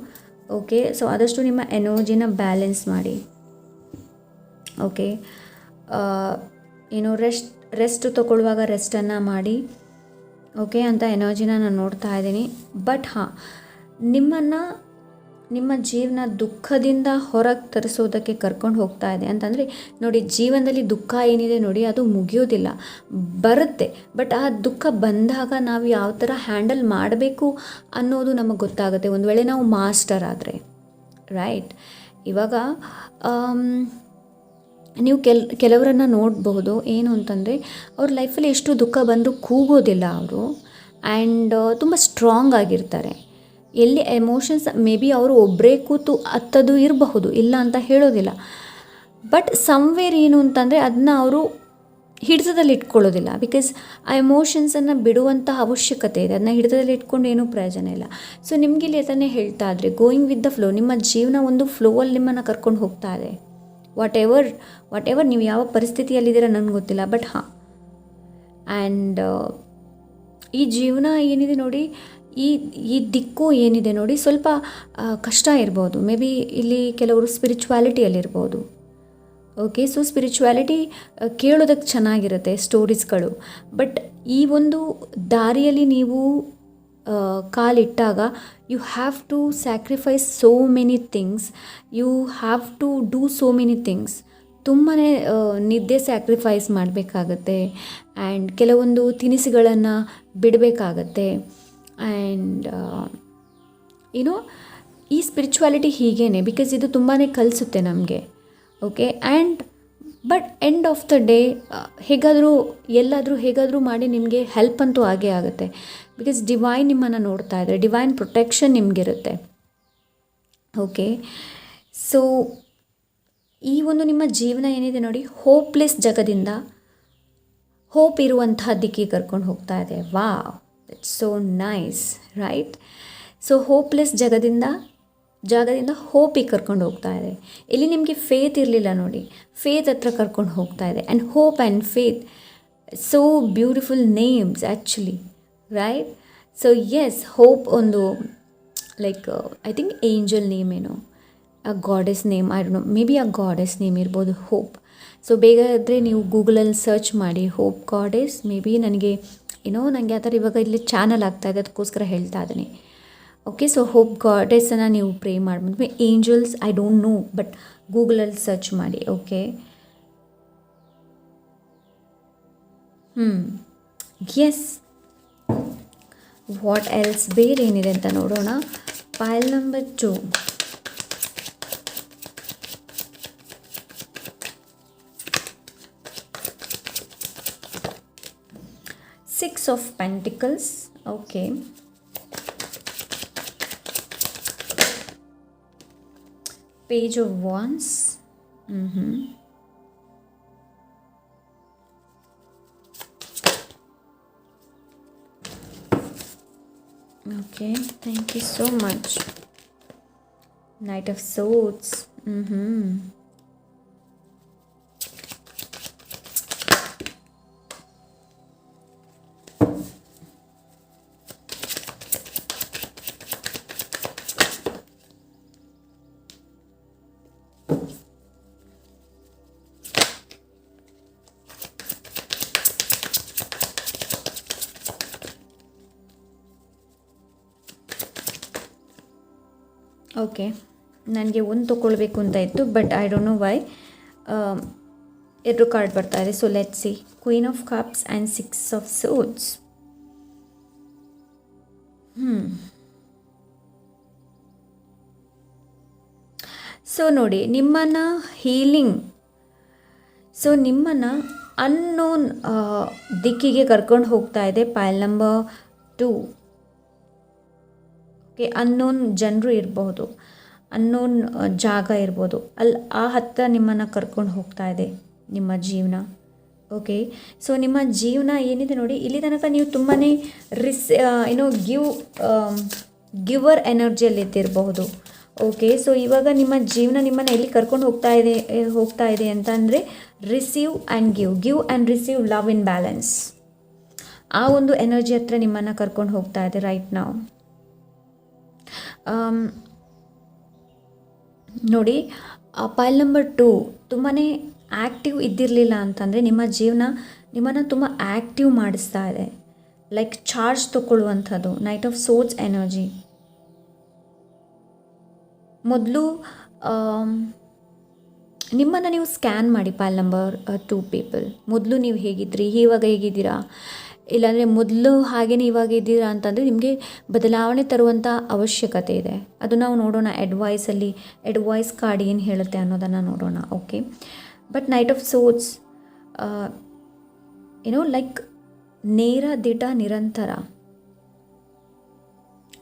ಓಕೆ ಸೊ ಆದಷ್ಟು ನಿಮ್ಮ ಎನರ್ಜಿನ ಬ್ಯಾಲೆನ್ಸ್ ಮಾಡಿ. ಓಕೆ ರೆಸ್ಟ್ ತೊಗೊಳ್ಳುವಾಗ ರೆಸ್ಟನ್ನು ಮಾಡಿ. ಓಕೆ ಅಂತ ಎನರ್ಜಿನ ನಾನು ನೋಡ್ತಾ ಇದ್ದೀನಿ. ಬಟ್ ನಿಮ್ಮ ಜೀವನ ದುಃಖದಿಂದ ಹೊರಗೆ ತರಿಸೋದಕ್ಕೆ ಕರ್ಕೊಂಡು ಹೋಗ್ತಾ ಇದೆ ಅಂತಂದರೆ ನೋಡಿ, ಜೀವನದಲ್ಲಿ ದುಃಖ ಏನಿದೆ ನೋಡಿ, ಅದು ಮುಗಿಯೋದಿಲ್ಲ, ಬರುತ್ತೆ. ಬಟ್ ಆ ದುಃಖ ಬಂದಾಗ ನಾವು ಯಾವ ಥರ ಹ್ಯಾಂಡಲ್ ಮಾಡಬೇಕು ಅನ್ನೋದು ನಮಗೆ ಗೊತ್ತಾಗುತ್ತೆ, ಒಂದು ವೇಳೆ ನಾವು ಮಾಸ್ಟರ್ ಆದರೆ. ರೈಟ್, ಇವಾಗ ನೀವು ಕೆಲವರನ್ನು ನೋಡಬಹುದು, ಏನು ಅಂತಂದರೆ ಅವ್ರ ಲೈಫಲ್ಲಿ ಎಷ್ಟು ದುಃಖ ಬಂದರೂ ಕೂಗೋದಿಲ್ಲ ಅವರು, ಆ್ಯಂಡ್ ತುಂಬ ಸ್ಟ್ರಾಂಗ್ ಆಗಿರ್ತಾರೆ. ಎಲ್ಲಿ ಎಮೋಷನ್ಸ್ ಮೇ ಬಿ ಅವರು ಒಬ್ಬರೇ ಕೂತು ಅತ್ತದು ಇರಬಹುದು, ಇಲ್ಲ ಅಂತ ಹೇಳೋದಿಲ್ಲ. ಬಟ್ ಸಮ್ವೇರ್ ಏನು ಅಂತಂದರೆ ಅದನ್ನ ಅವರು ಹಿಡಿತದಲ್ಲಿ ಇಟ್ಕೊಳ್ಳೋದಿಲ್ಲ. ಬಿಕಾಸ್ ಆ ಎಮೋಷನ್ಸನ್ನು ಬಿಡುವಂಥ ಅವಶ್ಯಕತೆ ಇದೆ. ಅದನ್ನ ಹಿಡಿತದಲ್ಲಿ ಇಟ್ಕೊಂಡು ಏನೂ ಪ್ರಯೋಜನ ಇಲ್ಲ. ಸೊ ನಿಮಗೆ ಇಲ್ಲಿ ಅದನ್ನೇ ಹೇಳ್ತಾ ಇದ್ರೆ, ಗೋಯಿಂಗ್ ವಿತ್ ದ ಫ್ಲೋ, ನಿಮ್ಮ ಜೀವನ ಒಂದು ಫ್ಲೋವಲ್ಲಿ ನಿಮ್ಮನ್ನು ಕರ್ಕೊಂಡು ಹೋಗ್ತಾ ಇದೆ. ವಾಟ್ ಎವರ್ ನೀವು ಯಾವ ಪರಿಸ್ಥಿತಿಯಲ್ಲಿದ್ದೀರ ನನಗೆ ಗೊತ್ತಿಲ್ಲ, ಬಟ್ ಹಾಂ. ಆ್ಯಂಡ್ ಈ ಜೀವನ ಏನಿದೆ ನೋಡಿ, ಈ ದಿಕ್ಕು ಏನಿದೆ ನೋಡಿ, ಸ್ವಲ್ಪ ಕಷ್ಟ ಇರ್ಬೋದು. ಮೇ ಬಿ ಇಲ್ಲಿ ಕೆಲವರು ಸ್ಪಿರಿಚುವಾಲಿಟಿಯಲ್ಲಿರ್ಬೋದು. ಓಕೆ, ಸೊ ಸ್ಪಿರಿಚುವಾಲಿಟಿ ಕೇಳೋದಕ್ಕೆ ಚೆನ್ನಾಗಿರುತ್ತೆ, ಸ್ಟೋರೀಸ್ಗಳು. ಬಟ್ ಈ ಒಂದು ದಾರಿಯಲ್ಲಿ ನೀವು ಕಾಲಿಟ್ಟಾಗ you have to sacrifice so many things, you have to do so many things. ತುಂಬಾ ನಿದ್ದೆ ಸ್ಯಾಕ್ರಿಫೈಸ್ ಮಾಡಬೇಕಾಗತ್ತೆ, ಆ್ಯಂಡ್ ಕೆಲವೊಂದು ತಿನಿಸುಗಳನ್ನು ಬಿಡಬೇಕಾಗತ್ತೆ. ಆ್ಯಂಡ್ ಏನೋ ಈ ಸ್ಪಿರಿಚುವಾಲಿಟಿ ಹೀಗೇ, ಬಿಕಾಸ್ ಇದು ತುಂಬಾ ಕಲಿಸುತ್ತೆ ನಮಗೆ. Okay, and but end of the day ಹೇಗಾದರೂ ಮಾಡಿ ನಿಮಗೆ ಹೆಲ್ಪ್ ಅಂತೂ ಆಗೇ ಆಗುತ್ತೆ. ಬಿಕಾಸ್ ಡಿವೈನ್ ನಿಮ್ಮನ್ನು ನೋಡ್ತಾ ಇದ್ದಾರೆ, ಡಿವೈನ್ ಪ್ರೊಟೆಕ್ಷನ್ ನಿಮಗಿರುತ್ತೆ. ಓಕೆ, ಸೊ ಈ ಒಂದು ನಿಮ್ಮ ಜೀವನ ಏನಿದೆ ನೋಡಿ, ಹೋಪ್ಲೆಸ್ ಜಗದಿಂದ ಹೋಪ್ ಇರುವಂತಹ ದಿಕ್ಕಿಗೆ ಕರ್ಕೊಂಡು ಹೋಗ್ತಾ ಇದೆ. Wow, that's so nice, right? So hopeless ಜಾಗದಿಂದ ಹೋಪಿಗೆ ಕರ್ಕೊಂಡು ಹೋಗ್ತಾ ಇದೆ. ಇಲ್ಲಿ ನಿಮಗೆ ಫೇತ್ ಇರಲಿಲ್ಲ ನೋಡಿ, ಫೇತ್ ಹತ್ರ ಕರ್ಕೊಂಡು ಹೋಗ್ತಾ ಇದೆ. And hope and faith, so beautiful names actually, right? So yes, hope ಒಂದು like I think angel name ಏನೋ, a goddess name, I don't know, maybe a goddess name ಇರ್ಬೋದು ಹೋಪ್. ಸೊ ಬೇಕಾದರೆ ನೀವು ಗೂಗಲಲ್ಲಿ ಸರ್ಚ್ ಮಾಡಿ hope goddess. May be ನನಗೆ ಆ ಥರ ಇವಾಗ ಇಲ್ಲಿ ಚಾನಲ್ ಆಗ್ತಾಯಿದೆ, ಅದಕ್ಕೋಸ್ಕರ ಹೇಳ್ತಾ ಇದ್ದೀನಿ. ಓಕೆ, ಸೊ ಹೋಪ್ ಗಾಡೆಸನ್ನು ನೀವು ಪ್ರೇ ಮಾಡ್ಬೋದು. Angels I don't no, but ಗೂಗಲಲ್ಲಿ ಸರ್ಚ್ ಮಾಡಿ. ಓಕೆ, ಎಸ್, ವಾಟ್ ಎಲ್ಸ್ ಬೇರೆ ಏನಿದೆ ಅಂತ ನೋಡೋಣ. ಪೈಲ್ number 2. Six of Pentacles. Okay. Page of Wands. Okay, thank you so much. Knight of Swords. Okay, ನನಗೆ ಒಂದು ತೊಗೊಳ್ಬೇಕು ಅಂತ ಇತ್ತು, but I don't know why 2 card ಬರ್ತಾ ಇದೆ. So let's see. Queen of cups and 6 of swords. So ನೋಡಿ, ನಿಮ್ಮನ್ನು healing, so ನಿಮ್ಮನ್ನು ಅನ್ನೋನ್ ದಿಕ್ಕಿಗೆ ಕರ್ಕೊಂಡು ಹೋಗ್ತಾ ಇದೆ ಪೈಲ್ ನಂಬರ್ 2. ಅನ್ನೋನ್ ಜನರು ಇರಬಹುದು, ಅನ್ನೋನ್ ಜಾಗ ಇರ್ಬೋದು, ಆ ಹತ್ತ ನಿಮ್ಮನ್ನು ಕರ್ಕೊಂಡು ಹೋಗ್ತಾ ಇದೆ ನಿಮ್ಮ ಜೀವನ. ಓಕೆ, ಸೊ ನಿಮ್ಮ ಜೀವನ ಏನಿದೆ ನೋಡಿ, ಇಲ್ಲಿ ತನಕ ನೀವು ತುಂಬಾ ಗಿವರ್ ಎನರ್ಜಿಯಲ್ಲಿ ಇದ್ದಿರಬಹುದು. ಓಕೆ, ಸೊ ಇವಾಗ ನಿಮ್ಮ ಜೀವನ ನಿಮ್ಮನ್ನು ಎಲ್ಲಿ ಕರ್ಕೊಂಡು ಹೋಗ್ತಾ ಇದೆ ಅಂತ ಅಂದರೆ receive and give and receive, love in balance. ಆ ಒಂದು ಎನರ್ಜಿ ಹತ್ರ ನಿಮ್ಮನ್ನು ಕರ್ಕೊಂಡು ಹೋಗ್ತಾ ಇದೆ ರೈಟ್ ನಾವು. ನೋಡಿ, ಪೈಲ್ ನಂಬರ್ 2 ತುಂಬಾ ಆ್ಯಕ್ಟಿವ್ ಇದ್ದಿರಲಿಲ್ಲ ಅಂತಂದರೆ ನಿಮ್ಮ ಜೀವನ ನಿಮ್ಮನ್ನು ತುಂಬ ಆ್ಯಕ್ಟಿವ್ ಮಾಡಿಸ್ತಾ ಇದೆ, ಲೈಕ್ ಚಾರ್ಜ್ ತೊಗೊಳ್ಳುವಂಥದ್ದು. Knight of swords energy. ಮೊದಲು ನಿಮ್ಮನ್ನು ನೀವು ಸ್ಕ್ಯಾನ್ ಮಾಡಿ ಪೈಲ್ ನಂಬರ್ 2 ಪೀಪಲ್. ಮೊದಲು ನೀವು ಹೇಗಿದ್ರಿ, ಇವಾಗ ಹೇಗಿದ್ದೀರಾ, ಇಲ್ಲಾಂದರೆ ಮೊದಲು ಹಾಗೇನೇ ಇವಾಗ ಇದ್ದೀರಾ ಅಂತಂದರೆ ನಿಮಗೆ ಬದಲಾವಣೆ ತರುವಂಥ ಅವಶ್ಯಕತೆ ಇದೆ. ಅದು ನಾವು ನೋಡೋಣ. ಅಡ್ವೈಸ್ ಕಾರ್ಡ್ ಏನು ಹೇಳುತ್ತೆ ಅನ್ನೋದನ್ನು ನೋಡೋಣ. Okay, but knight of swords like ನೇರ ದಿಟ ನಿರಂತರ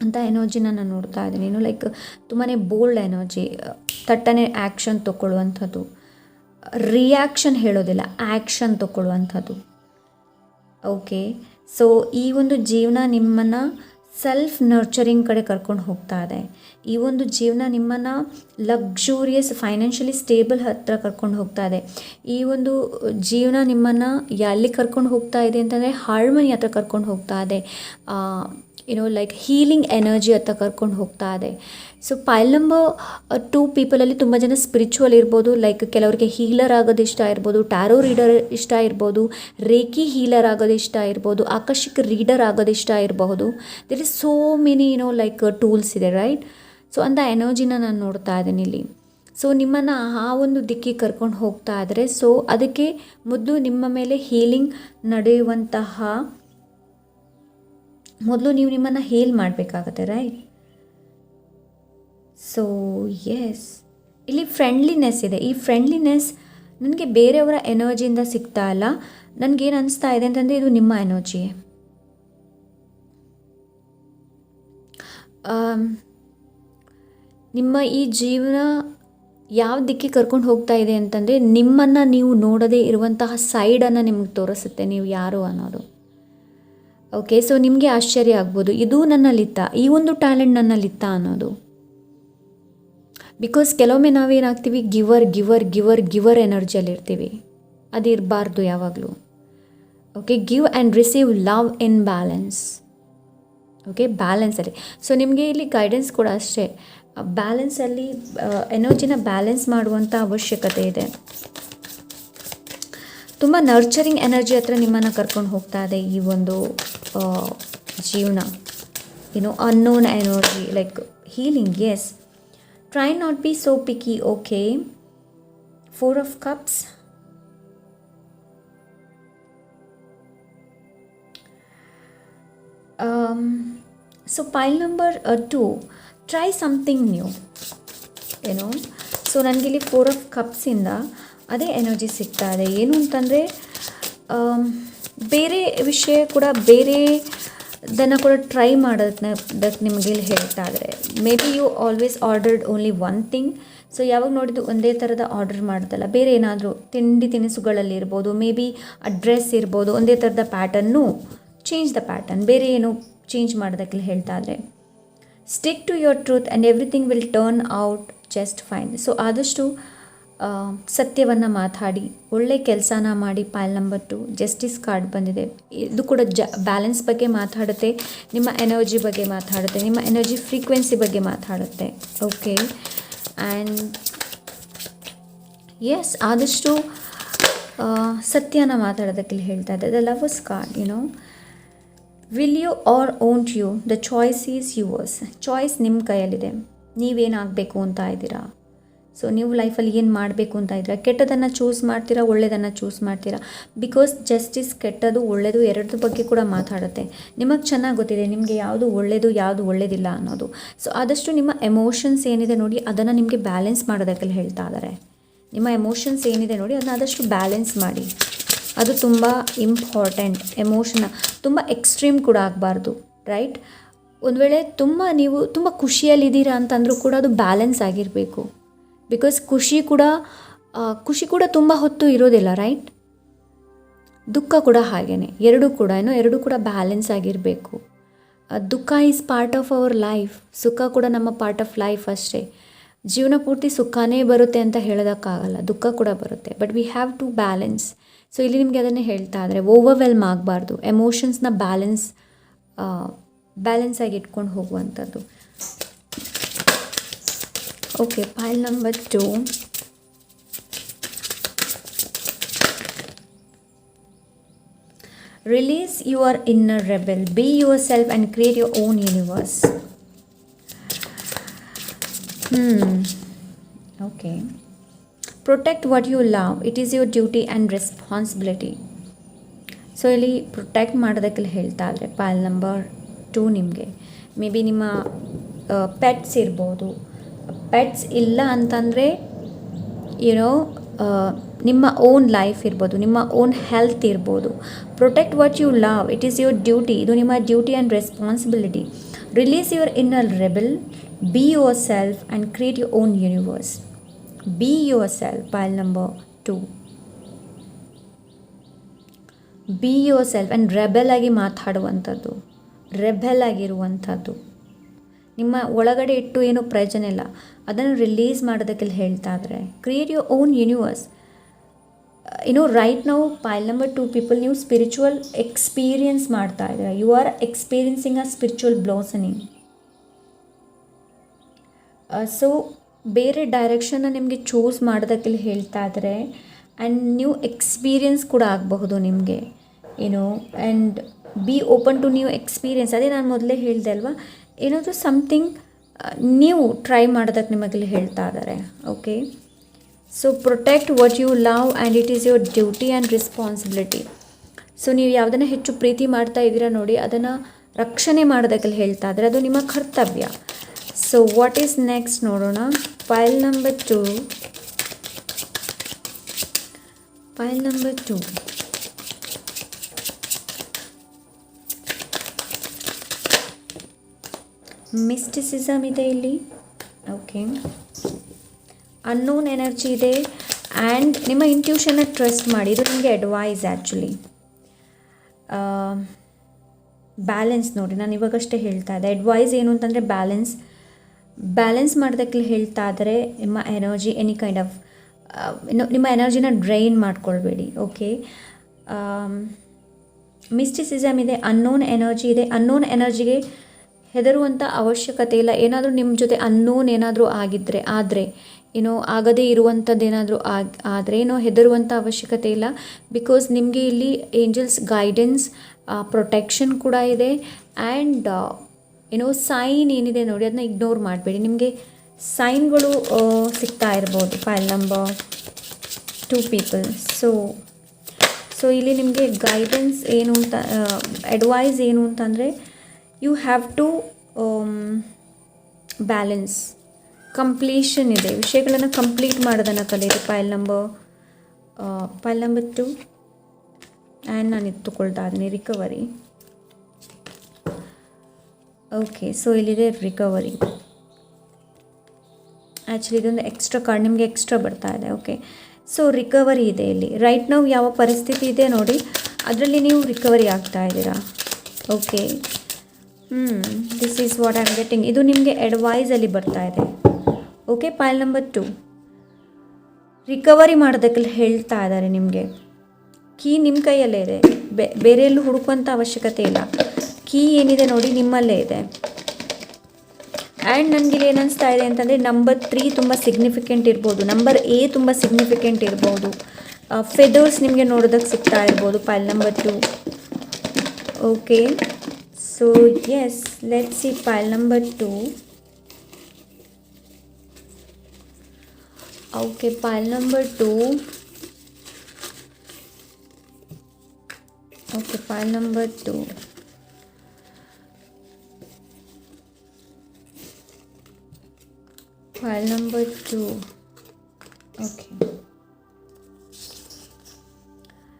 ಅಂತ ಎನರ್ಜಿನ ನಾನು ನೋಡ್ತಾ ಇದ್ದೀನಿ. ಲೈಕ್ ತುಂಬಾ ಬೋಲ್ಡ್ ಎನರ್ಜಿ, ತಟ್ಟನೆ ಆ್ಯಕ್ಷನ್ ತೊಗೊಳ್ಳುವಂಥದ್ದು. ರಿಯಾಕ್ಷನ್ ಹೇಳೋದಿಲ್ಲ, ಆ್ಯಕ್ಷನ್ ತಗೊಳ್ಳುವಂಥದ್ದು. ಓಕೆ, ಸೊ ಈ ಒಂದು ಜೀವನ ನಿಮ್ಮನ್ನು ಸೆಲ್ಫ್ ನರ್ಚರಿಂಗ್ ಕಡೆ ಕರ್ಕೊಂಡು ಹೋಗ್ತಾ ಇದೆ. ಈ ಒಂದು ಜೀವನ ನಿಮ್ಮನ್ನು ಲಕ್ಸುರಿಯಸ್ ಫೈನಾನ್ಷಿಯಲಿ ಸ್ಟೇಬಲ್ ಹತ್ರ ಕರ್ಕೊಂಡು ಹೋಗ್ತಾ ಇದೆ. ಈ ಒಂದು ಜೀವನ ನಿಮ್ಮನ್ನು ಎಲ್ಲಿ ಕರ್ಕೊಂಡು ಹೋಗ್ತಾ ಇದೆ ಅಂತಂದರೆ ಹಾರ್ಮನಿ ಹತ್ರ ಕರ್ಕೊಂಡು ಹೋಗ್ತಾ ಇದೆ. ಲೈಕ್ ಹೀಲಿಂಗ್ ಎನರ್ಜಿ ಹತ್ರ ಕರ್ಕೊಂಡು ಹೋಗ್ತಾ ಇದೆ. ಸೊ ಪೈಲ್ ನಂಬರ್ 2 ಪೀಪಲಲ್ಲಿ ತುಂಬ ಜನ ಸ್ಪಿರಿಚುವಲ್ ಇರ್ಬೋದು, ಲೈಕ್ ಕೆಲವರಿಗೆ ಹೀಲರ್ ಆಗೋದು ಇಷ್ಟ ಇರ್ಬೋದು, ಟ್ಯಾರೋ ರೀಡರ್ ಇಷ್ಟ ಇರ್ಬೋದು, ರೇಕಿ ಹೀಲರ್ ಆಗೋದು ಇಷ್ಟ ಇರ್ಬೋದು, ಆಕರ್ಷಿಕ್ ರೀಡರ್ ಆಗೋದು ಇಷ್ಟ ಇರಬಹುದು. There is so many like tools ಇದೆ, ರೈಟ್? ಸೊ ಅಂಥ ಎನರ್ಜಿನ ನಾನು ನೋಡ್ತಾ ಇದ್ದೀನಿ ಇಲ್ಲಿ. ಸೊ ನಿಮ್ಮನ್ನು ಆ ಒಂದು ದಿಕ್ಕಿಗೆ ಕರ್ಕೊಂಡು ಹೋಗ್ತಾ ಇದ್ದಾರೆ. ಸೊ ಅದಕ್ಕೆ ಮೊದಲು ನಿಮ್ಮ ಮೇಲೆ ಹೀಲಿಂಗ್ ನಡೆಯುವಂತಹ ಮೊದಲು ನೀವು ನಿಮ್ಮನ್ನು ಹೇಲ್ ಮಾಡಬೇಕಾಗತ್ತೆ, ರೈಟ್? ಸೊ ಎಸ್, ಇಲ್ಲಿ ಫ್ರೆಂಡ್ಲಿನೆಸ್ ಇದೆ. ಈ ಫ್ರೆಂಡ್ಲಿನೆಸ್ ನನಗೆ ಬೇರೆಯವರ ಎನರ್ಜಿಯಿಂದ ಸಿಗ್ತಾ ಇಲ್ಲ. ನನಗೇನು ಅನಿಸ್ತಾ ಇದೆ ಅಂತಂದರೆ ಇದು ನಿಮ್ಮ ಎನರ್ಜಿ. ನಿಮ್ಮ ಈ ಜೀವನ ಯಾವ ದಿಕ್ಕಿಗೆ ಕರ್ಕೊಂಡು ಹೋಗ್ತಾ ಇದೆ ಅಂತಂದರೆ ನಿಮ್ಮನ್ನು ನೀವು ನೋಡದೇ ಇರುವಂತಹ ಸೈಡನ್ನು ನಿಮ್ಗೆ ತೋರಿಸುತ್ತೆ, ನೀವು ಯಾರು ಅನ್ನೋದು. ಓಕೆ, ಸೊ ನಿಮಗೆ ಆಶ್ಚರ್ಯ ಆಗ್ಬೋದು, ಇದು ನನ್ನಲ್ಲಿತ್ತ, ಈ ಒಂದು ಟ್ಯಾಲೆಂಟ್ ನನ್ನಲ್ಲಿತ್ತ ಅನ್ನೋದು. ಬಿಕಾಸ್ ಕೆಲವೊಮ್ಮೆ ನಾವೇನಾಗ್ತೀವಿ, ಗಿವರ್ ಎನರ್ಜಿಯಲ್ಲಿರ್ತೀವಿ. ಅದು ಇರಬಾರ್ದು ಯಾವಾಗಲೂ. Okay, give and receive love in balance. Okay, ಬ್ಯಾಲೆನ್ಸಲ್ಲಿ. ಸೊ ನಿಮಗೆ ಇಲ್ಲಿ ಗೈಡೆನ್ಸ್ ಕೂಡ ಅಷ್ಟೇ, ಬ್ಯಾಲೆನ್ಸಲ್ಲಿ ಎನರ್ಜಿನ ಬ್ಯಾಲೆನ್ಸ್ ಮಾಡುವಂಥ ಅವಶ್ಯಕತೆ ಇದೆ. ತುಂಬ ನರ್ಚರಿಂಗ್ ಎನರ್ಜಿ ಹತ್ರ ನಿಮ್ಮನ್ನು ಕರ್ಕೊಂಡು ಹೋಗ್ತಾ ಇದೆ ಈ ಒಂದು ಜೀವನ. Unknown energy, like healing. Yes, try not be so picky. Okay, 4 of Cups. So pile number 2, try something new. So ನನಗಿಲ್ಲಿ 4 of Cups ಇಂದ ಅದೇ ಎನರ್ಜಿ ಸಿಗ್ತಾ ಇದೆ. ಏನು ಅಂತಂದರೆ ಬೇರೆ ವಿಷಯ ಕೂಡ, ಬೇರೆದನ್ನು ಕೂಡ ಟ್ರೈ ಮಾಡೋದಕ್ಕೆ ನಿಮಗೆ ಇಲ್ಲಿ ಹೇಳ್ತಾ ಇದ್ದಾರೆ. Maybe you always ordered only one thing. So ಯಾವಾಗ ನೋಡಿದ್ದು ಒಂದೇ ಥರದ ಆರ್ಡರ್ ಮಾಡೋದಲ್ಲ, ಬೇರೆ ಏನಾದರೂ ತಿಂಡಿ ತಿನಿಸುಗಳಲ್ಲಿ ಇರ್ಬೋದು, ಮೇ ಬಿ ಡ್ರೆಸ್ ಇರ್ಬೋದು, ಒಂದೇ ಥರದ ಪ್ಯಾಟರ್ನು, ಚೇಂಜ್ ದ ಪ್ಯಾಟರ್ನ್, ಬೇರೆ ಏನು ಚೇಂಜ್ ಮಾಡೋದಕ್ಕೆ ಹೇಳ್ತಾ ಇದ್ದಾರೆ. Stick to your truth and everything will turn out just fine. So ಆದಷ್ಟು ಸತ್ಯವನ್ನು ಮಾತಾಡಿ, ಒಳ್ಳೆ ಕೆಲಸನ ಮಾಡಿ. ಪೈಲ್ ನಂಬರ್ 2 ಜಸ್ಟಿಸ್ ಕಾರ್ಡ್ ಬಂದಿದೆ. ಇದು ಕೂಡ ಬ್ಯಾಲೆನ್ಸ್ ಬಗ್ಗೆ ಮಾತಾಡುತ್ತೆ, ನಿಮ್ಮ ಎನರ್ಜಿ ಬಗ್ಗೆ ಮಾತಾಡುತ್ತೆ, ನಿಮ್ಮ ಎನರ್ಜಿ ಫ್ರೀಕ್ವೆನ್ಸಿ ಬಗ್ಗೆ ಮಾತಾಡುತ್ತೆ. ಓಕೆ, ಆ್ಯಂಡ್ ಎಸ್, ಆದಷ್ಟು ಸತ್ಯನ ಮಾತಾಡೋದಕ್ಕೆ ಹೇಳ್ತಾ ಇದೆ. The lovers card, will you are won't you, the choice is yours. Choice ನಿಮ್ಮ ಕೈಯಲ್ಲಿದೆ. ನೀವೇನಾಗಬೇಕು ಅಂತ ಇದ್ದೀರಾ? ಸೊ ನೀವು ಲೈಫಲ್ಲಿ ಏನು ಮಾಡಬೇಕು ಅಂತ ಇದ್ದೀರಾ? ಕೆಟ್ಟದನ್ನು ಚೂಸ್ ಮಾಡ್ತೀರಾ, ಒಳ್ಳೆಯದನ್ನು ಚೂಸ್ ಮಾಡ್ತೀರಾ? ಬಿಕಾಸ್ ಜಸ್ಟಿಸ್ ಕೆಟ್ಟದು ಒಳ್ಳೆಯದು ಎರಡರ ಬಗ್ಗೆ ಕೂಡ ಮಾತಾಡುತ್ತೆ. ನಿಮಗೆ ಚೆನ್ನಾಗಿ ಗೊತ್ತಿದೆ ನಿಮಗೆ ಯಾವುದು ಒಳ್ಳೆಯದು, ಯಾವುದು ಒಳ್ಳೆಯದಿಲ್ಲ ಅನ್ನೋದು. ಸೊ ಆದಷ್ಟು ನಿಮ್ಮ ಎಮೋಷನ್ಸ್ ಏನಿದೆ ನೋಡಿ, ಅದನ್ನು ನಿಮಗೆ ಬ್ಯಾಲೆನ್ಸ್ ಮಾಡೋದಕ್ಕೆ ಹೇಳ್ತಾ ಇದ್ದಾರೆ. ನಿಮ್ಮ ಎಮೋಷನ್ಸ್ ಏನಿದೆ ನೋಡಿ, ಅದನ್ನ ಆದಷ್ಟು ಬ್ಯಾಲೆನ್ಸ್ ಮಾಡಿ. ಅದು ತುಂಬ ಇಂಪಾರ್ಟೆಂಟ್. ಎಮೋಷನ್ನ ತುಂಬ ಎಕ್ಸ್ಟ್ರೀಮ್ ಕೂಡ ಆಗಬಾರ್ದು, ರೈಟ್? ಒಂದು ವೇಳೆ ನೀವು ತುಂಬ ಖುಷಿಯಲ್ಲಿದ್ದೀರಾ ಅಂತಂದರೂ ಕೂಡ ಅದು ಬ್ಯಾಲೆನ್ಸ್ ಆಗಿರಬೇಕು. ಬಿಕಾಸ್ ಖುಷಿ ಕೂಡ ತುಂಬ ಹೊತ್ತು ಇರೋದಿಲ್ಲ, ರೈಟ್? ದುಃಖ ಕೂಡ ಹಾಗೇ, ಎರಡೂ ಕೂಡ ಬ್ಯಾಲೆನ್ಸ್ ಆಗಿರಬೇಕು. ದುಃಖ is part of our life, ಸುಖ ಕೂಡ ನಮ್ಮ ಪಾರ್ಟ್ ಆಫ್ ಲೈಫ್ ಅಷ್ಟೇ. ಜೀವನ ಪೂರ್ತಿ ಸುಖನೇ ಬರುತ್ತೆ ಅಂತ ಹೇಳೋದಕ್ಕಾಗಲ್ಲ, ದುಃಖ ಕೂಡ ಬರುತ್ತೆ. But we have to balance. So ಇಲ್ಲಿ ನಿಮಗೆ ಅದನ್ನೇ ಹೇಳ್ತಾ ಇದ್ದಾರೆ, ಓವರ್ವೆಲ್ಮ್ ಆಗಬಾರ್ದು. ಎಮೋಷನ್ಸ್ನ ಬ್ಯಾಲೆನ್ಸ್ ಆಗಿ ಇಟ್ಕೊಂಡು ಹೋಗುವಂಥದ್ದು. Okay, pile number 2. Release your inner rebel, be yourself and create your own universe. Okay, protect what you love, it is your duty and responsibility. So ಇಲ್ಲಿ ಪ್ರೊಟೆಕ್ಟ್ ಮಾಡೋದಕ್ಕೆ ಹೇಳ್ತಾ ಇದ್ದಾರೆ ಪೈಲ್ ನಂಬರ್ 2 ನಿಮಗೆ. Maybe ನಿಮ್ಮ pets ಇರ್ಬೋದು. Pets ಇಲ್ಲ ಅಂತಂದರೆ ನಿಮ್ಮ ಓನ್ ಲೈಫ್ ಇರ್ಬೋದು, ನಿಮ್ಮ ಓನ್ ಹೆಲ್ತ್ ಇರ್ಬೋದು. Protect what you love, it is your duty, ಇದು ನಿಮ್ಮ duty and responsibility. Release your inner rebel, be yourself and create your own universe. Be your self, ಪೈಲ್ number 2. Be your self and rebel ಆಗಿ ಮಾತಾಡುವಂಥದ್ದು, rebel ಆಗಿರುವಂಥದ್ದು. ನಿಮ್ಮ ಒಳಗಡೆ ಇಟ್ಟು ಏನೂ ಪ್ರಯೋಜನ ಇಲ್ಲ, ಅದನ್ನು ರಿಲೀಸ್ ಮಾಡೋದಕ್ಕೆ ಹೇಳ್ತಾ ಇದ್ದಾರೆ. Create your own universe. Right ನಾವು ಪೈಲ್ ನಂಬರ್ 2 ಪೀಪಲ್, ನೀವು ಸ್ಪಿರಿಚುವಲ್ ಎಕ್ಸ್ಪೀರಿಯನ್ಸ್ ಮಾಡ್ತಾ ಇದ್ದೀರಾ. You are experiencing a spiritual blossoming. So ಬೇರೆ ಡೈರೆಕ್ಷನ್ನ ನಿಮಗೆ ಚೂಸ್ ಮಾಡೋದಕ್ಕೆ ಹೇಳ್ತಾ ಇದ್ದಾರೆ. ಆ್ಯಂಡ್ ನ್ಯೂ ಎಕ್ಸ್ಪೀರಿಯನ್ಸ್ ಕೂಡ ಆಗಬಹುದು ನಿಮಗೆ, and be open to new experience. ಅದೇ ನಾನು ಮೊದಲೇ ಹೇಳಿದೆ ಅಲ್ವಾ, ಏನಾದರೂ ಸಮಥಿಂಗ್ ನೀವು ಟ್ರೈ ಮಾಡೋದಕ್ಕೆ ನಿಮಗೆ ಹೇಳ್ತಾ ಇದ್ದಾರೆ. Okay, so protect what you love and it is your duty and responsibility. So ನೀವು ಯಾವುದನ್ನು ಹೆಚ್ಚು ಪ್ರೀತಿ ಮಾಡ್ತಾ ಇದ್ದೀರಾ ನೋಡಿ, ಅದನ್ನು ರಕ್ಷಣೆ ಮಾಡೋದಕ್ಕೆ ಹೇಳ್ತಾ ಇದ್ದಾರೆ, ಅದು ನಿಮ್ಮ ಕರ್ತವ್ಯ. ಸೊ ವಾಟ್ ಈಸ್ ನೆಕ್ಸ್ಟ್ ನೋಡೋಣ. ಪೈಲ್ ನಂಬರ್ 2. ಪೈಲ್ ನಂಬರ್ 2. ಮಿಸ್ಟಿಸಿಸಮ್ ಇದೆ ಇಲ್ಲಿ. ಓಕೆ, ಅನ್ನೋನ್ ಎನರ್ಜಿ ಇದೆ. ಆ್ಯಂಡ್ ನಿಮ್ಮ ಇಂಟ್ಯೂಷನ್ನ ಟ್ರಸ್ಟ್ ಮಾಡಿ, ಇದು ನಿಮಗೆ ಅಡ್ವೈಸ್ ಆ್ಯಕ್ಚುಲಿ. ಬ್ಯಾಲೆನ್ಸ್ ನೋಡಿ, ನಾನು ಇವಾಗಷ್ಟೇ ಹೇಳ್ತಾ ಇದ್ದೆ, ಅಡ್ವೈಸ್ ಏನು ಅಂತಂದರೆ ಬ್ಯಾಲೆನ್ಸ್ ಮಾಡೋದಕ್ಕೆ ಹೇಳ್ತಾ ಇದ್ದಾರೆ. ನಿಮ್ಮ ಎನರ್ಜಿ ಎನಿ ಕೈಂಡ್ ಆಫ್ ನಿಮ್ಮ ಎನರ್ಜಿನ ಡ್ರೈನ್ ಮಾಡ್ಕೊಳ್ಬೇಡಿ. ಓಕೆ, ಮಿಸ್ಟಿಸಿಸಮ್ ಇದೆ, ಅನ್ನೋನ್ ಎನರ್ಜಿ ಇದೆ. ಅನ್ನೋನ್ ಎನರ್ಜಿಗೆ ಹೆದರುವಂಥ ಅವಶ್ಯಕತೆ ಇಲ್ಲ. ಏನಾದರೂ ನಿಮ್ಮ ಜೊತೆ ಅನ್ನೋನ್ ಏನಾದರೂ ಆದರೆ ಆಗದೇ ಇರುವಂಥದ್ದು ಏನಾದರೂ ಆದರೆ ಹೆದರುವಂಥ ಅವಶ್ಯಕತೆ ಇಲ್ಲ. ಬಿಕಾಸ್ ನಿಮಗೆ ಇಲ್ಲಿ ಏಂಜಲ್ಸ್ ಗೈಡೆನ್ಸ್, ಪ್ರೊಟೆಕ್ಷನ್ ಕೂಡ ಇದೆ. ಆ್ಯಂಡ್ ಸೈನ್ ಏನಿದೆ ನೋಡಿ, ಅದನ್ನ ಇಗ್ನೋರ್ ಮಾಡಬೇಡಿ. ನಿಮಗೆ ಸೈನ್ಗಳು ಸಿಗ್ತಾ ಇರ್ಬೋದು. File number 2 people. ಸೊ ಇಲ್ಲಿ ನಿಮಗೆ ಗೈಡೆನ್ಸ್ ಏನು ಅಂತ, ಅಡ್ವೈಸ್ ಏನು ಅಂತಂದರೆ, you have to balance. Completion ಇದೆ, ವಿಷಯಗಳನ್ನು ಕಂಪ್ಲೀಟ್ ಮಾಡೋದನ್ನು ಕಲಿಯಿರಿ. File number 2. ಆ್ಯಂಡ್ ನಾನು ಇದು ತಗೊಳ್ತಾ ಇದ್ದೀನಿ, ರಿಕವರಿ. ಓಕೆ, ಸೊ ಇಲ್ಲಿದೆ ರಿಕವರಿ. ಆ್ಯಕ್ಚುಲಿ ಇದೊಂದು ಎಕ್ಸ್ಟ್ರಾ ಕಾರ್ಡ್, ನಿಮಗೆ ಎಕ್ಸ್ಟ್ರಾ ಬರ್ತಾ ಇದೆ. ಓಕೆ, ಸೊ ರಿಕವರಿ ಇದೆ ಇಲ್ಲಿ. ರೈಟ್ ನಾವು ಯಾವ ಪರಿಸ್ಥಿತಿ ಇದೆ ನೋಡಿ, ಅದರಲ್ಲಿ ನೀವು ರಿಕವರಿ ಆಗ್ತಾ ಇದ್ದೀರಾ. Okay, this is what I am getting. ಇದು ನಿಮಗೆ ಅಡ್ವೈಸಲ್ಲಿ ಬರ್ತಾ ಇದೆ. ಓಕೆ, ಪೈಲ್ ನಂಬರ್ 2 ರಿಕವರಿ ಮಾಡೋದಕ್ಕೆ ಹೇಳ್ತಾ ಇದ್ದಾರೆ. ನಿಮಗೆ ಕೀ ನಿಮ್ಮ ಕೈಯಲ್ಲೇ ಇದೆ, ಬೇರೆ ಎಲ್ಲೂ ಹುಡುಕುವಂಥ ಅವಶ್ಯಕತೆ ಇಲ್ಲ. ಕೀ ಏನಿದೆ ನೋಡಿ ನಿಮ್ಮಲ್ಲೇ ಇದೆ. ಆ್ಯಂಡ್ ನನಗೆ ಏನು ಅನಿಸ್ತಾ ಇದೆ ಅಂತಂದರೆ, ನಂಬರ್ 3 ತುಂಬ ಸಿಗ್ನಿಫಿಕೆಂಟ್ ಇರ್ಬೋದು, ನಂಬರ್ A ತುಂಬ ಸಿಗ್ನಿಫಿಕೆಂಟ್ ಇರ್ಬೋದು. ಫೆದರ್ಸ್ ನಿಮಗೆ ನೋಡೋದಕ್ಕೆ ಸಿಗ್ತಾ ಇರ್ಬೋದು. Pile number 2. Okay, so yes, let's see pile number 2. Okay, pile number 2. Okay, pile number 2. File number 2. Okay.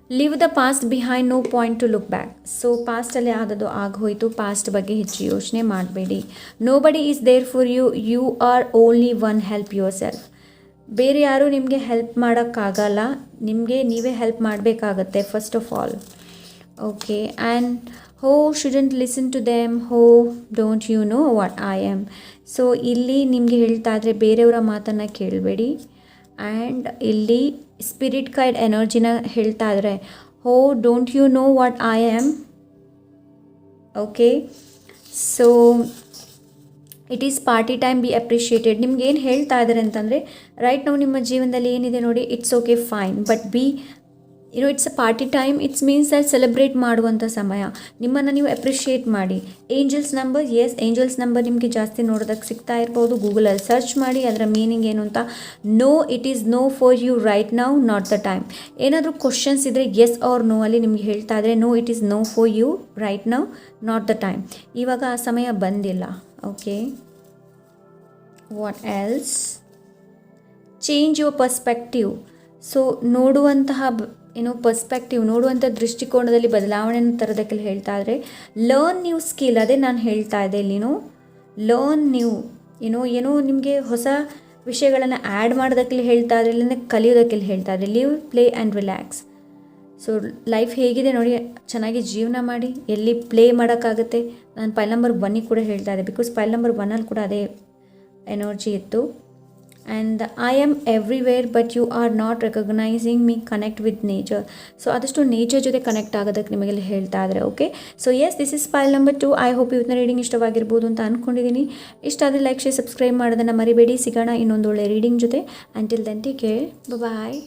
Leave the past behind, no point to look back. So ಪಾಸ್ಟಲ್ಲಿ ಆದದ್ದು ಆಗೋಯ್ತು, past ಬಗ್ಗೆ ಹೆಚ್ಚು ಯೋಚನೆ ಮಾಡಬೇಡಿ. Nobody is there for you, you are only one. Help yourself. ಬೇರೆ ಯಾರೂ ನಿಮಗೆ ಹೆಲ್ಪ್ ಮಾಡೋಕ್ಕಾಗಲ್ಲ, ನಿಮಗೆ ನೀವೇ ಹೆಲ್ಪ್ ಮಾಡಬೇಕಾಗತ್ತೆ first of all. Okay, and oh shouldn't listen to them, oh don't you know what I am. So ಇಲ್ಲಿ ನಿಮಗೆ ಹೇಳ್ತಾ ಇದ್ರೆ ಬೇರೆಯವರ ಮಾತನ್ನು ಕೇಳಬೇಡಿ. ಆ್ಯಂಡ್ ಇಲ್ಲಿ ಸ್ಪಿರಿಟ್ ಗೈಡ್ ಎನರ್ಜಿನ ಹೇಳ್ತಾ ಇದ್ರೆ, oh don't you know what I am. Okay, so it is party time, B appreciated. ನಿಮ್ಗೆ ಏನು ಹೇಳ್ತಾ ಇದ್ದಾರೆ ಅಂತಂದರೆ, ರೈಟ್ ನಾವು ನಿಮ್ಮ ಜೀವನದಲ್ಲಿ ಏನಿದೆ ನೋಡಿ, it's okay fine, but be it's a party time. It's means that celebrate ಮಾಡುವಂಥ ಸಮಯ. ನಿಮ್ಮನ್ನು ನೀವು ಅಪ್ರಿಷಿಯೇಟ್ ಮಾಡಿ. Angels number, yes, angels number ನಿಮಗೆ ಜಾಸ್ತಿ ನೋಡೋದಕ್ಕೆ ಸಿಗ್ತಾ ಇರ್ಬೋದು. ಗೂಗಲಲ್ಲಿ ಸರ್ಚ್ ಮಾಡಿ ಅದರ ಮೀನಿಂಗ್ ಏನು ಅಂತ. No, it is no for you right now, not the time. ಏನಾದರೂ ಕ್ವಶನ್ಸ್ ಇದ್ದರೆ ಎಸ್ ಆರ್ ನೋ ಅಲ್ಲಿ ನಿಮ್ಗೆ ಹೇಳ್ತಾ ಇದ್ರೆ, no, it is no for you right now, not the time. ಇವಾಗ ಆ ಸಮಯ ಬಂದಿಲ್ಲ. Okay, what else? Change your perspective. So ನೋಡುವಂತಹ ಪರ್ಸ್ಪೆಕ್ಟಿವ್, ನೋಡುವಂಥ ದೃಷ್ಟಿಕೋನದಲ್ಲಿ ಬದಲಾವಣೆಯನ್ನು ತರೋದಕ್ಕೆ ಹೇಳ್ತಾ ಇದ್ರೆ, ಲರ್ನ್ ನ್ಯೂ ಸ್ಕಿಲ್. ಅದೇ ನಾನು ಹೇಳ್ತಾ ಇದ್ದೆ ಇಲ್ಲಿನೂ, ಲರ್ನ್ ನ್ಯೂ ಏನೋ ನಿಮಗೆ ಹೊಸ ವಿಷಯಗಳನ್ನು ಆ್ಯಡ್ ಮಾಡೋದಕ್ಕೆ ಹೇಳ್ತಾ ಇದ್ರೆ, ಇಲ್ಲಿಂದ ಕಲಿಯೋದಕ್ಕೆ ಹೇಳ್ತಾ ಇದ್ರೆ. Live, play and relax. So life ಹೇಗಿದೆ ನೋಡಿ, ಚೆನ್ನಾಗಿ ಜೀವನ ಮಾಡಿ. ಎಲ್ಲಿ ಪ್ಲೇ ಮಾಡೋಕ್ಕಾಗುತ್ತೆ. ನಾನು ಫೈಲ್ ನಂಬರ್ 1 ಕೂಡ ಹೇಳ್ತಾ ಇದ್ದೆ, ಬಿಕಾಸ್ ಫೈಲ್ ನಂಬರ್ 1 ಕೂಡ ಅದೇ ಎನರ್ಜಿ ಇತ್ತು. And I am everywhere but you are not recognising me, connect with nature. So ಆದಷ್ಟು ನೇಚರ್ ಜೊತೆ ಕನೆಕ್ಟ್ ಆಗೋದಕ್ಕೆ ನಿಮಗೆಲ್ಲ ಹೇಳ್ತಾ ಇದ್ದಾರೆ. Okay, so yes, this is file number 2. I hope ಇವತ್ತಿನ ರೀಡಿಂಗ್ ಇಷ್ಟವಾಗಿರ್ಬೋದು ಅಂತ ಅಂದ್ಕೊಂಡಿದ್ದೀನಿ. ಇಷ್ಟ ಆದರೆ ಲೈಕ್, ಶೇರ್, ಸಬ್ಸ್ಕ್ರೈಬ್ ಮಾಡೋದನ್ನು ಮರಿಬೇಡಿ. ಸಿಗೋಣ ಇನ್ನೊಂದು ಒಳ್ಳೆ ರೀಡಿಂಗ್ ಜೊತೆ. ಅಂಟಿಲ್ ದೆನ್ ಟೇಕ್ ಕೇರ್, ಬಾಯ್.